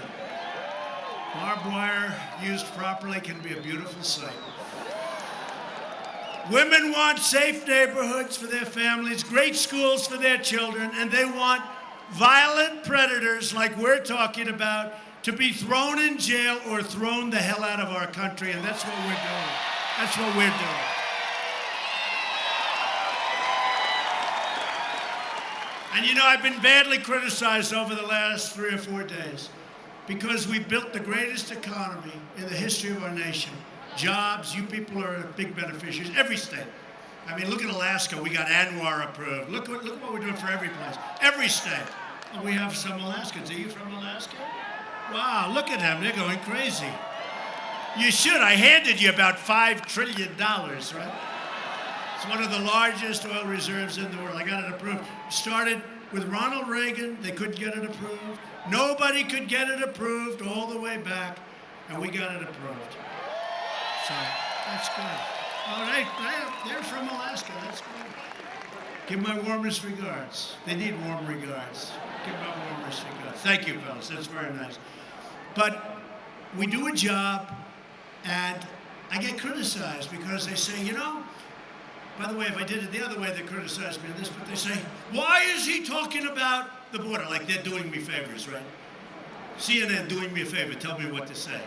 Speaker 1: barbed wire used properly can be a beautiful sight. Women want safe neighborhoods for their families, great schools for their children, and they want violent predators like we're talking about to be thrown in jail or thrown the hell out of our country, and that's what we're doing. That's what we're doing. And you know, I've been badly criticized over the last 3 or 4 days because we built the greatest economy in the history of our nation. Jobs, you people are big beneficiaries, every state. I mean, look at Alaska, we got ANWR approved. Look what we're doing for every place, every state. And we have some Alaskans. Are you from Alaska? Wow, look at them, they're going crazy. You should, I handed you about $5 trillion, right? It's one of the largest oil reserves in the world. I got it approved. Started with Ronald Reagan. They couldn't get it approved. Nobody could get it approved all the way back, and we got it approved. So that's good. All right, they're from Alaska. That's good. Give my warmest regards. They need warm regards. Give my warmest regards. Thank you, fellas. That's very nice. But we do a job, and I get criticized because they say, you know, by the way, if I did it the other way, they criticize me on this, but they say, why is he talking about the border? Like they're doing me favors, right? CNN doing me a favor, tell me what to say,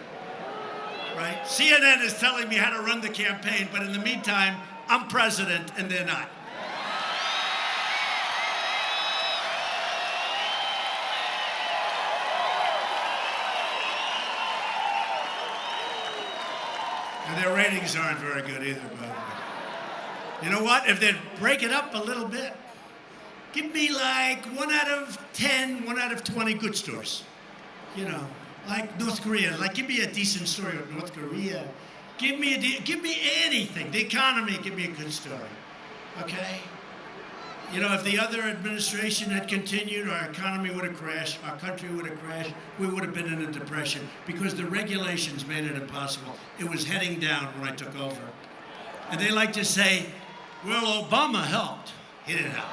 Speaker 1: right? CNN is telling me how to run the campaign, but in the meantime, I'm president and they're not. And their ratings aren't very good either, by the way. You know what? If they'd break it up a little bit, give me like 1 out of 10, 1 out of 20 good stories. You know, like North Korea. Like, give me a decent story of North Korea. Give me anything. The economy, give me a good story. Okay? You know, if the other administration had continued, our economy would have crashed, our country would have crashed, we would have been in a depression because the regulations made it impossible. It was heading down when I took over. And they like to say, well, Obama helped. He didn't help.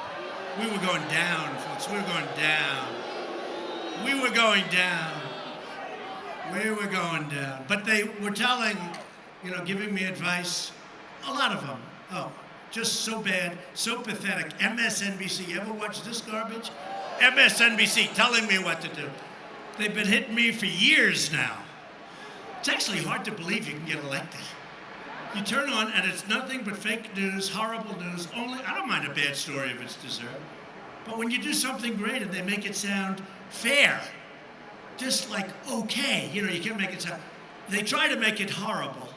Speaker 1: We were going down, folks. We were going down. We were going down. We were going down. But they were telling, you know, giving me advice, a lot of them. Oh, just so bad, so pathetic. MSNBC, you ever watch this garbage? MSNBC telling me what to do. They've been hitting me for years now. It's actually hard to believe you can get elected. You turn on and it's nothing but fake news, horrible news. I don't mind a bad story if it's deserved. But when you do something great and they make it sound fair, just like okay, you know, you can't make it sound. They try to make it horrible,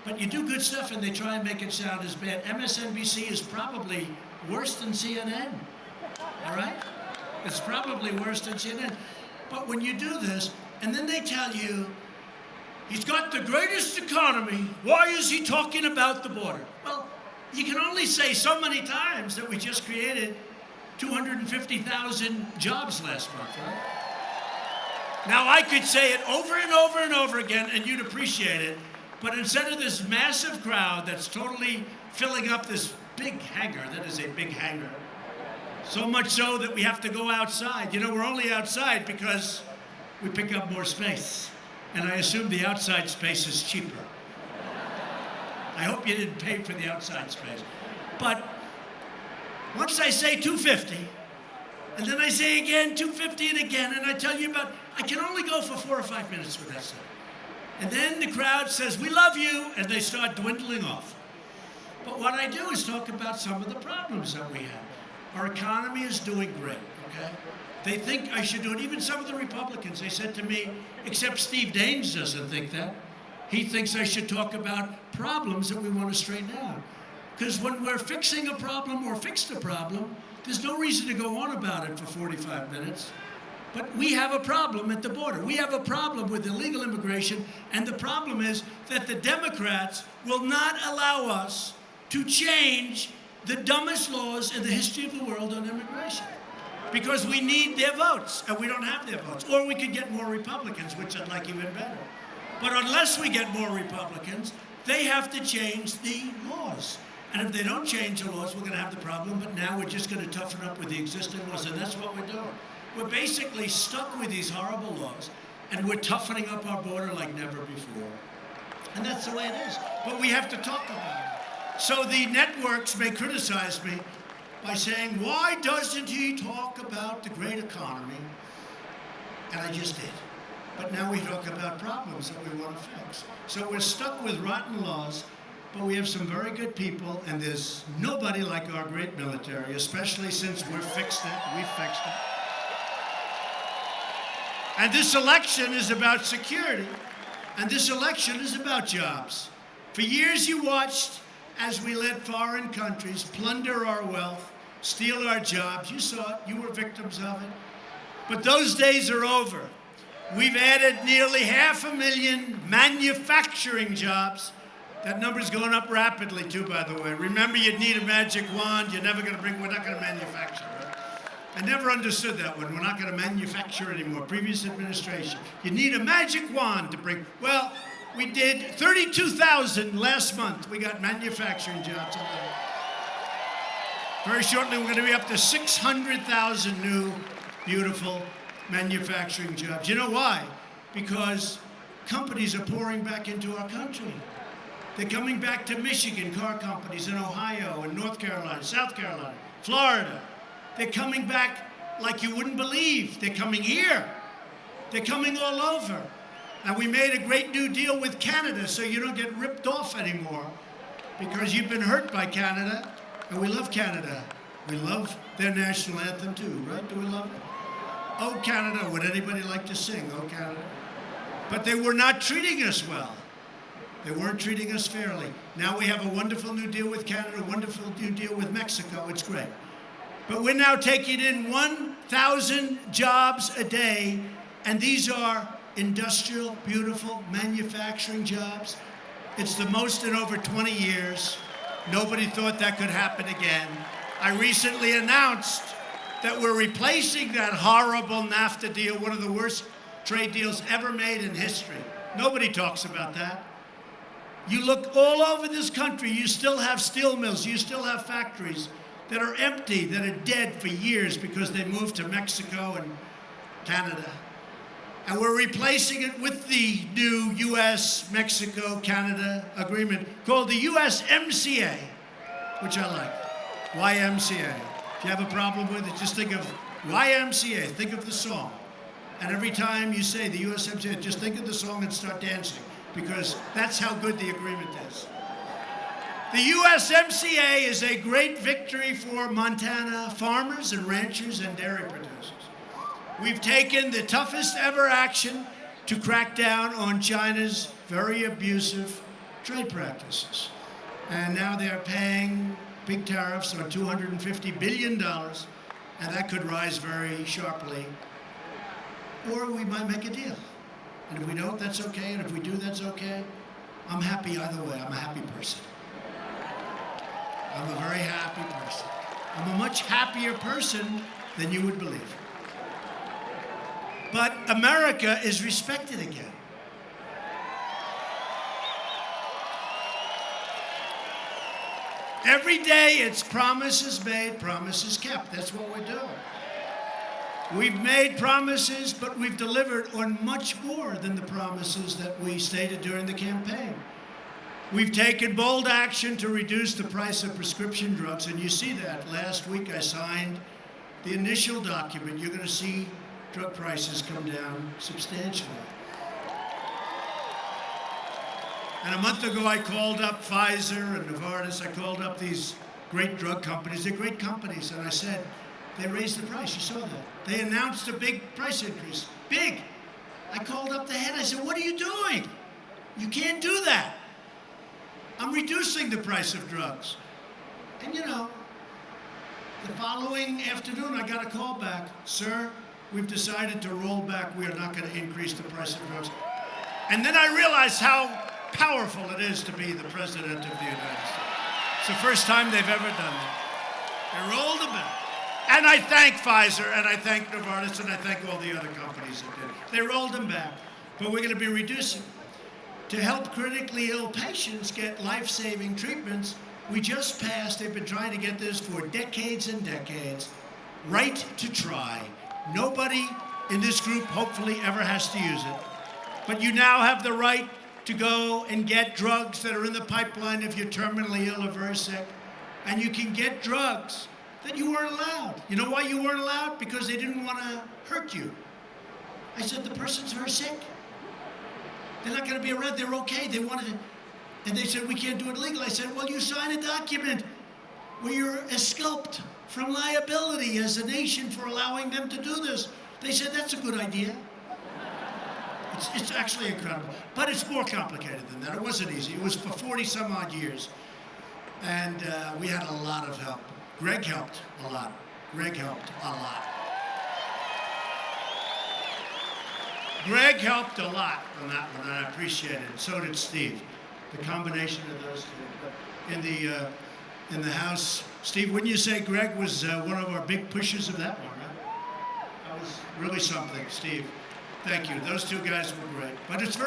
Speaker 1: but you do good stuff and they try and make it sound as bad. MSNBC is probably worse than CNN, all right? It's probably worse than CNN. But when you do this, and then they tell you, he's got the greatest economy. Why is he talking about the border? Well, you can only say so many times that we just created 250,000 jobs last month, right? Now, I could say it over and over and over again, and you'd appreciate it, but instead of this massive crowd that's totally filling up this big hangar, that is a big hangar, so much so that we have to go outside. You know, we're only outside because we pick up more space. And I assume the outside space is cheaper. I hope you didn't pay for the outside space. But once I say 250, And then I say again, 250 and again, and I tell you about, I can only go for 4 or 5 minutes with that stuff. And then the crowd says, we love you, and they start dwindling off. But what I do is talk about some of the problems that we have. Our economy is doing great, okay? They think I should do it. Even some of the Republicans, they said to me, except Steve Daines doesn't think that. He thinks I should talk about problems that we want to straighten out. Because when we're fixing a problem or fixed a problem, there's no reason to go on about it for 45 minutes. But we have a problem at the border. We have a problem with illegal immigration, and the problem is that the Democrats will not allow us to change the dumbest laws in the history of the world on immigration. Because we need their votes, and we don't have their votes. Or we could get more Republicans, which I'd like even better. But unless we get more Republicans, they have to change the laws. And if they don't change the laws, we're going to have the problem. But now we're just going to toughen up with the existing laws, and that's what we're doing. We're basically stuck with these horrible laws, and we're toughening up our border like never before. And that's the way it is. But we have to talk about it. So the networks may criticize me by saying, why doesn't he talk about the great economy? And I just did. But now we talk about problems that we want to fix. So we're stuck with rotten laws, but we have some very good people, and there's nobody like our great military, especially since we fixed it. And this election is about security, and this election is about jobs. For years you watched as we let foreign countries plunder our wealth, steal our jobs. You saw it, you were victims of it. But those days are over. We've added nearly 500,000 manufacturing jobs. That number's going up rapidly too, by the way. Remember, you'd need a magic wand. We're not going to manufacture, right? I never understood that one. We're not going to manufacture anymore. Previous administration. You need a magic wand to bring. Well, we did 32,000 last month. We got manufacturing jobs. Very shortly, we're going to be up to 600,000 new, beautiful manufacturing jobs. You know why? Because companies are pouring back into our country. They're coming back to Michigan, car companies in Ohio and North Carolina, South Carolina, Florida. They're coming back like you wouldn't believe. They're coming here. They're coming all over. And we made a great new deal with Canada so you don't get ripped off anymore because you've been hurt by Canada. And we love Canada. We love their national anthem too, right? Do we love it? Oh, Canada. Would anybody like to sing, Oh, Canada? But they were not treating us well. They weren't treating us fairly. Now we have a wonderful new deal with Canada, a wonderful new deal with Mexico. It's great. But we're now taking in 1,000 jobs a day, and these are industrial, beautiful, manufacturing jobs. It's the most in over 20 years. Nobody thought that could happen again. I recently announced that we're replacing that horrible NAFTA deal, one of the worst trade deals ever made in history. Nobody talks about that. You look all over this country, you still have steel mills, you still have factories that are empty, that are dead for years because they moved to Mexico and Canada. And we're replacing it with the new U.S., Mexico, Canada agreement called the USMCA, which I like. YMCA. If you have a problem with it, just think of YMCA. Think of the song. And every time you say the USMCA, just think of the song and start dancing, because that's how good the agreement is. The USMCA is a great victory for Montana farmers and ranchers and dairy producers. We've taken the toughest ever action to crack down on China's very abusive trade practices. And now they're paying big tariffs on $250 billion, and that could rise very sharply. Or we might make a deal. And if we don't, that's okay. And if we do, that's okay. I'm happy either way. I'm a happy person. I'm a very happy person. I'm a much happier person than you would believe. But America is respected again. Every day it's promises made, promises kept. That's what we're doing. We've made promises, but we've delivered on much more than the promises that we stated during the campaign. We've taken bold action to reduce the price of prescription drugs, and you see that. Last week I signed the initial document, you're going to see drug prices come down substantially. And a month ago, I called up Pfizer and Novartis. I called up these great drug companies. They're great companies. And I said, they raised the price. You saw that. They announced a big price increase. Big. I called up the head. I said, what are you doing? You can't do that. I'm reducing the price of drugs. And you know, the following afternoon, I got a call back. Sir, we've decided to roll back. We are not going to increase the price of drugs. And then I realized how powerful it is to be the President of the United States. It's the first time they've ever done that. They rolled them back. And I thank Pfizer, and I thank Novartis, and I thank all the other companies that did. They rolled them back. But we're going to be reducing. To help critically ill patients get life-saving treatments, we just passed, they've been trying to get this for decades and decades, right to try. Nobody in this group hopefully ever has to use it. But you now have the right to go and get drugs that are in the pipeline if you're terminally ill or very sick. And you can get drugs that you weren't allowed. You know why you weren't allowed? Because they didn't want to hurt you. I said, the person's very sick. They're not going to be around. They're okay. They wanted to. And they said, we can't do it legally. I said, well, you sign a document where you're exculped from liability as a nation for allowing them to do this. They said, that's a good idea. It's actually incredible. But it's more complicated than that. It wasn't easy. It was for 40 some odd years. And we had a lot of help. Greg helped a lot. Greg helped a lot. Greg helped a lot on that one, and I appreciate it. So did Steve. The combination of those two. In the House, Steve, wouldn't you say Greg was one of our big pushers of that one, right? That was really something, Steve. Thank you. Those two guys were great. But it's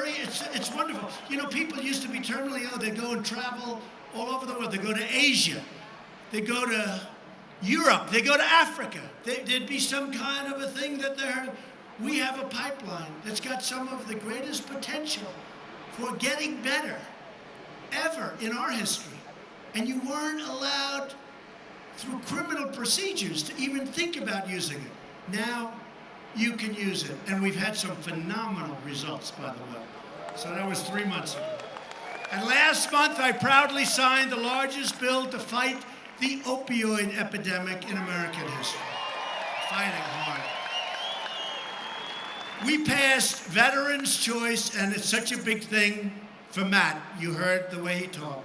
Speaker 1: wonderful. You know, people used to be terminally ill. They'd go and travel all over the world. They go to Asia. They go to Europe. They go to Africa. There'd be some kind of a thing that we have a pipeline that's got some of the greatest potential for getting better ever in our history. And you weren't allowed through criminal procedures to even think about using it. Now you can use it. And we've had some phenomenal results, by the way. So that was 3 months ago. And last month, I proudly signed the largest bill to fight the opioid epidemic in American history. Fighting hard. We passed Veterans' Choice, and it's such a big thing for Matt. You heard the way he talked.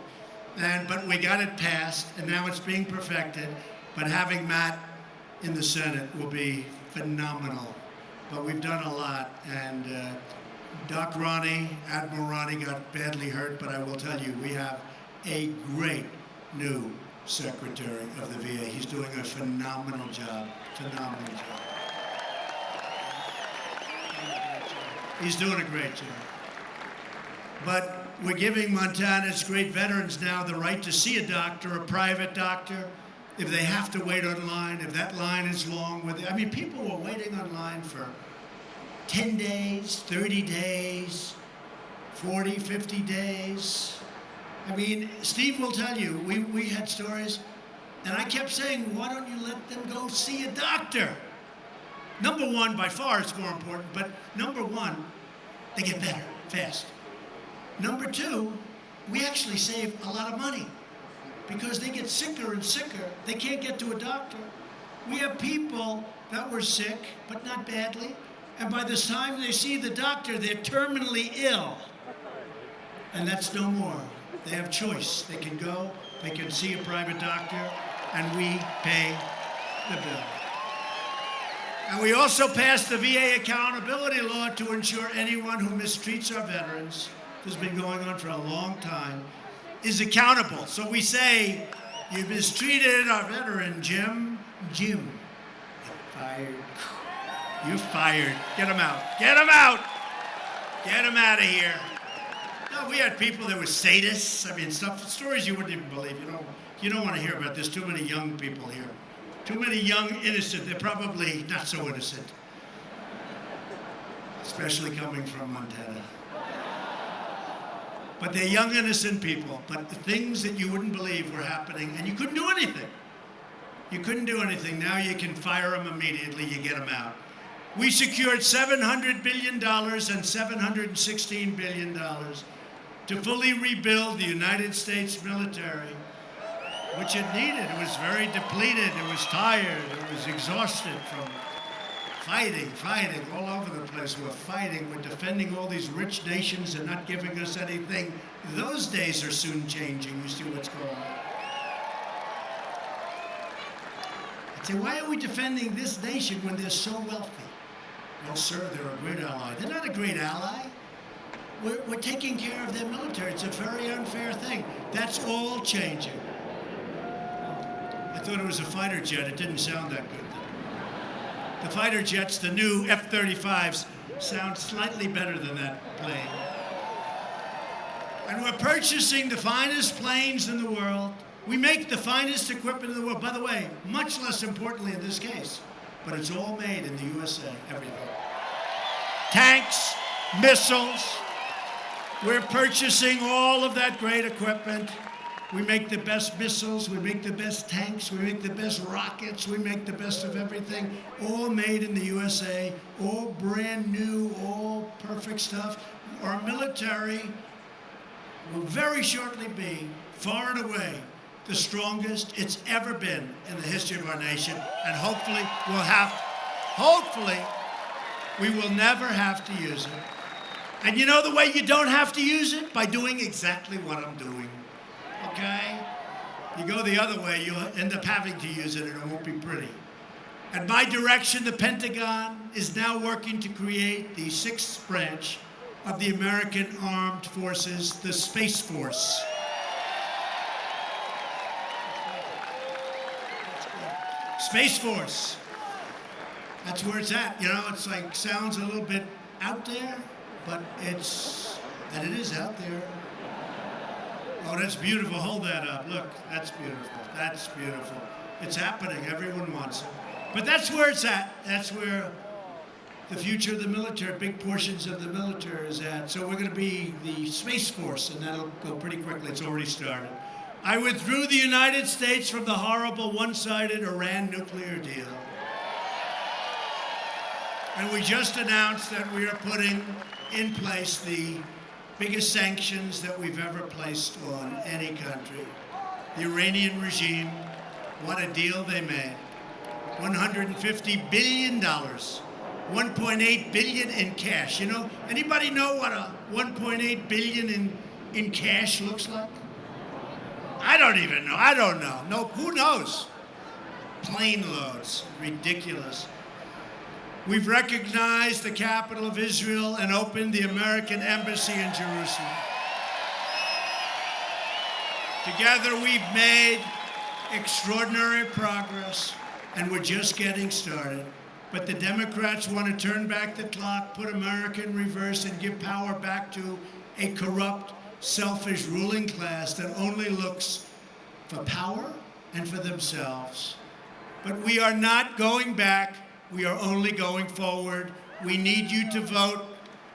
Speaker 1: But we got it passed, and now it's being perfected. But having Matt in the Senate will be phenomenal. But we've done a lot, and Doc Ronnie, Admiral Ronnie got badly hurt, but I will tell you, we have a great new Secretary of the VA. He's doing a phenomenal job, phenomenal job. He's doing a great job. But we're giving Montana's great veterans now the right to see a doctor, a private doctor, if they have to wait online, if that line is long. I mean, people were waiting online for 10 days, 30 days, 40, 50 days. I mean, Steve will tell you, we had stories, and I kept saying, why don't you let them go see a doctor? Number one, by far, it's more important, but number one, they get better, fast. Number two, we actually save a lot of money because they get sicker and sicker. They can't get to a doctor. We have people that were sick, but not badly, and by the time they see the doctor, they're terminally ill. And that's no more. They have choice. They can go, they can see a private doctor, and we pay the bill. And we also passed the VA accountability law to ensure anyone who mistreats our veterans, this has been going on for a long time, is accountable. So we say, you mistreated our veteran, Jim. Jim, fired. You're fired. Get him out. Get him out. Get him out of here. No, we had people that were sadists. I mean, stories you wouldn't even believe. You don't want to hear about this. Too many young people here. Too many young, innocent. They're probably not so innocent. Especially coming from Montana. But they're young, innocent people. But the things that you wouldn't believe were happening, and you couldn't do anything. You couldn't do anything. Now you can fire them immediately. You get them out. We secured $700 billion and $716 billion to fully rebuild the United States military, which it needed. It was very depleted. It was tired. It was exhausted from fighting all over the place. We're fighting. We're defending all these rich nations and not giving us anything. Those days are soon changing. You see what's going on. I'd say, why are we defending this nation when they're so wealthy? Well, sir, they're a great ally. They're not a great ally. We're taking care of their military. It's a very unfair thing. That's all changing. I thought it was a fighter jet. It didn't sound that good. The fighter jets, the new F-35s, sound slightly better than that plane. And we're purchasing the finest planes in the world. We make the finest equipment in the world. By the way, much less importantly in this case, but it's all made in the USA, everything. Tanks, missiles. We're purchasing all of that great equipment. We make the best missiles, we make the best tanks, we make the best rockets, we make the best of everything, all made in the USA, all brand new, all perfect stuff. Our military will very shortly be, far and away, the strongest it's ever been in the history of our nation, and hopefully we will never have to use it. And you know the way you don't have to use it? By doing exactly what I'm doing. Okay? You go the other way, you'll end up having to use it and it won't be pretty. At my direction, the Pentagon is now working to create the sixth branch of the American Armed Forces, the Space Force. Space Force. That's where it's at. You know, it's like, sounds a little bit out there, but it is out there. Oh, that's beautiful. Hold that up. Look, that's beautiful. That's beautiful. It's happening. Everyone wants it. But that's where it's at. That's where the future of the military, big portions of the military is at. So we're going to be the Space Force, and that'll go pretty quickly. It's already started. I withdrew the United States from the horrible one-sided Iran nuclear deal. And we just announced that we are putting in place the biggest sanctions that we've ever placed on any country. The Iranian regime, what a deal they made. $150 billion, $1.8 billion in cash. You know, anybody know what a $1.8 billion in cash looks like? I don't even know. I don't know. No, who knows? Plane loads, ridiculous. We've recognized the capital of Israel and opened the American embassy in Jerusalem. Together we've made extraordinary progress, and we're just getting started. But the Democrats want to turn back the clock, put America in reverse, and give power back to a corrupt, selfish ruling class that only looks for power and for themselves. But we are not going back. We are only going forward. We need you to vote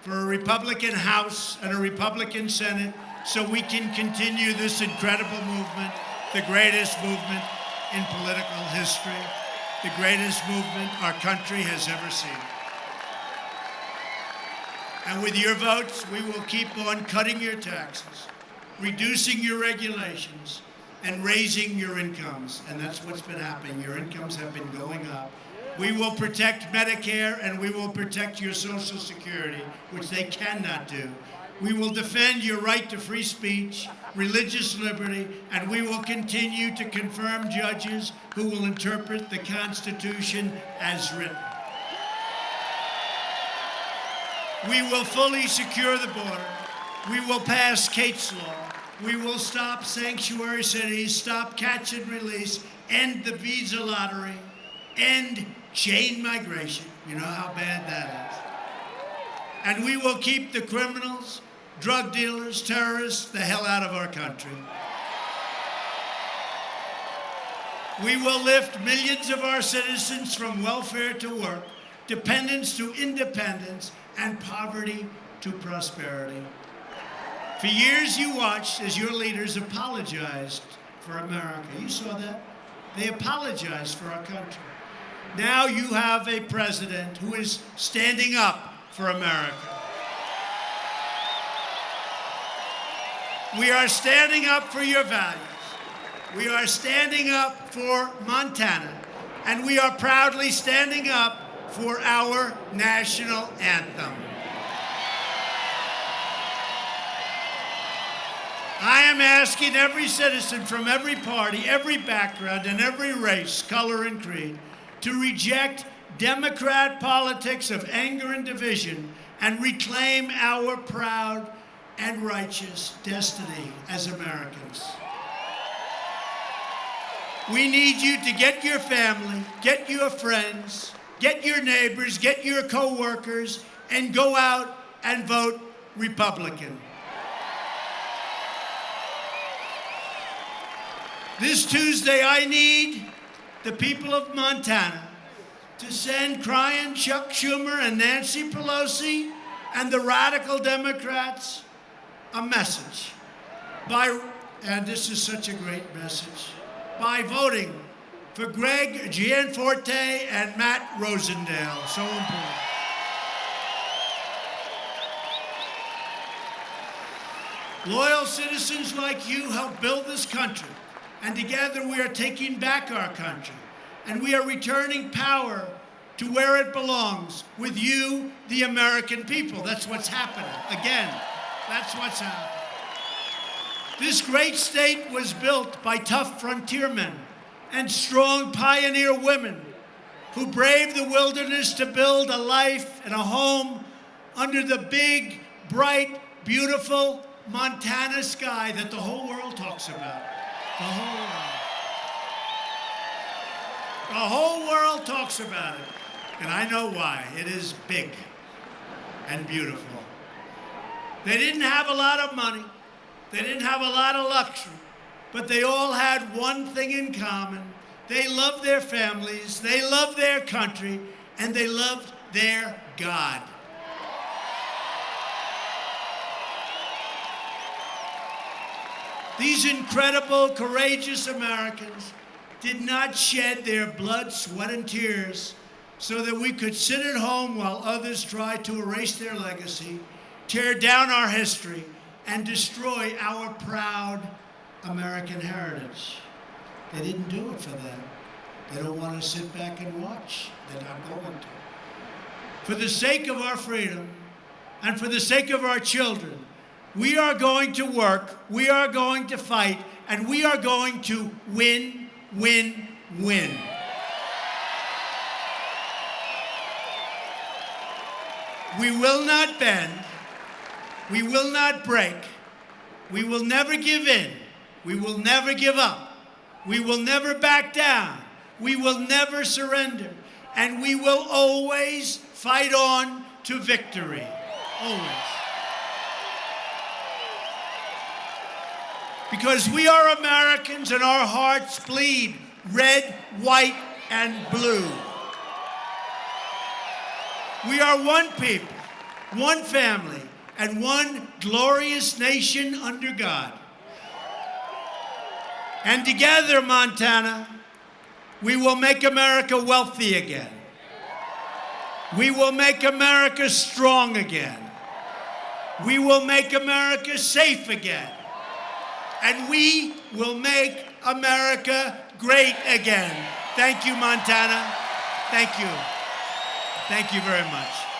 Speaker 1: for a Republican House and a Republican Senate so we can continue this incredible movement, the greatest movement in political history, the greatest movement our country has ever seen. And with your votes, we will keep on cutting your taxes, reducing your regulations, and raising your incomes. And that's what's been happening. Your incomes have been going up. We will protect Medicare, and we will protect your Social Security, which they cannot do. We will defend your right to free speech, religious liberty, and we will continue to confirm judges who will interpret the Constitution as written. We will fully secure the border. We will pass Kate's Law. We will stop sanctuary cities, stop catch and release, end the visa lottery, end chain migration. You know how bad that is. And we will keep the criminals, drug dealers, terrorists, the hell out of our country. We will lift millions of our citizens from welfare to work, dependence to independence, and poverty to prosperity. For years you watched as your leaders apologized for America. You saw that? They apologized for our country. Now you have a president who is standing up for America. We are standing up for your values. We are standing up for Montana. And we are proudly standing up for our national anthem. I am asking every citizen from every party, every background, and every race, color, and creed to reject Democrat politics of anger and division and reclaim our proud and righteous destiny as Americans. We need you to get your family, get your friends, get your neighbors, get your co-workers, and go out and vote Republican. This Tuesday, I need the people of Montana to send crying Chuck Schumer and Nancy Pelosi and the radical Democrats a message and this is such a great message, by voting for Greg Gianforte and Matt Rosendale. So important. Loyal citizens like you help build this country. And together we are taking back our country. And we are returning power to where it belongs, with you, the American people. That's what's happening. Again, that's what's happening. This great state was built by tough frontiermen and strong pioneer women who braved the wilderness to build a life and a home under the big, bright, beautiful Montana sky that the whole world talks about. The whole world talks about it. And I know why. It is big and beautiful. They didn't have a lot of money. They didn't have a lot of luxury. But they all had one thing in common. They loved their families, they loved their country, and they loved their God. These incredible, courageous Americans did not shed their blood, sweat, and tears so that we could sit at home while others tried to erase their legacy, tear down our history, and destroy our proud American heritage. They didn't do it for them. They don't want to sit back and watch. They're not going to. For the sake of our freedom and for the sake of our children, we are going to work, we are going to fight, and we are going to win, win, win. We will not bend, we will not break, we will never give in, we will never give up, we will never back down, we will never surrender, and we will always fight on to victory, always. Because we are Americans and our hearts bleed red, white, and blue. We are one people, one family, and one glorious nation under God. And together, Montana, we will make America wealthy again. We will make America strong again. We will make America safe again. And we will make America great again. Thank you, Montana. Thank you. Thank you very much.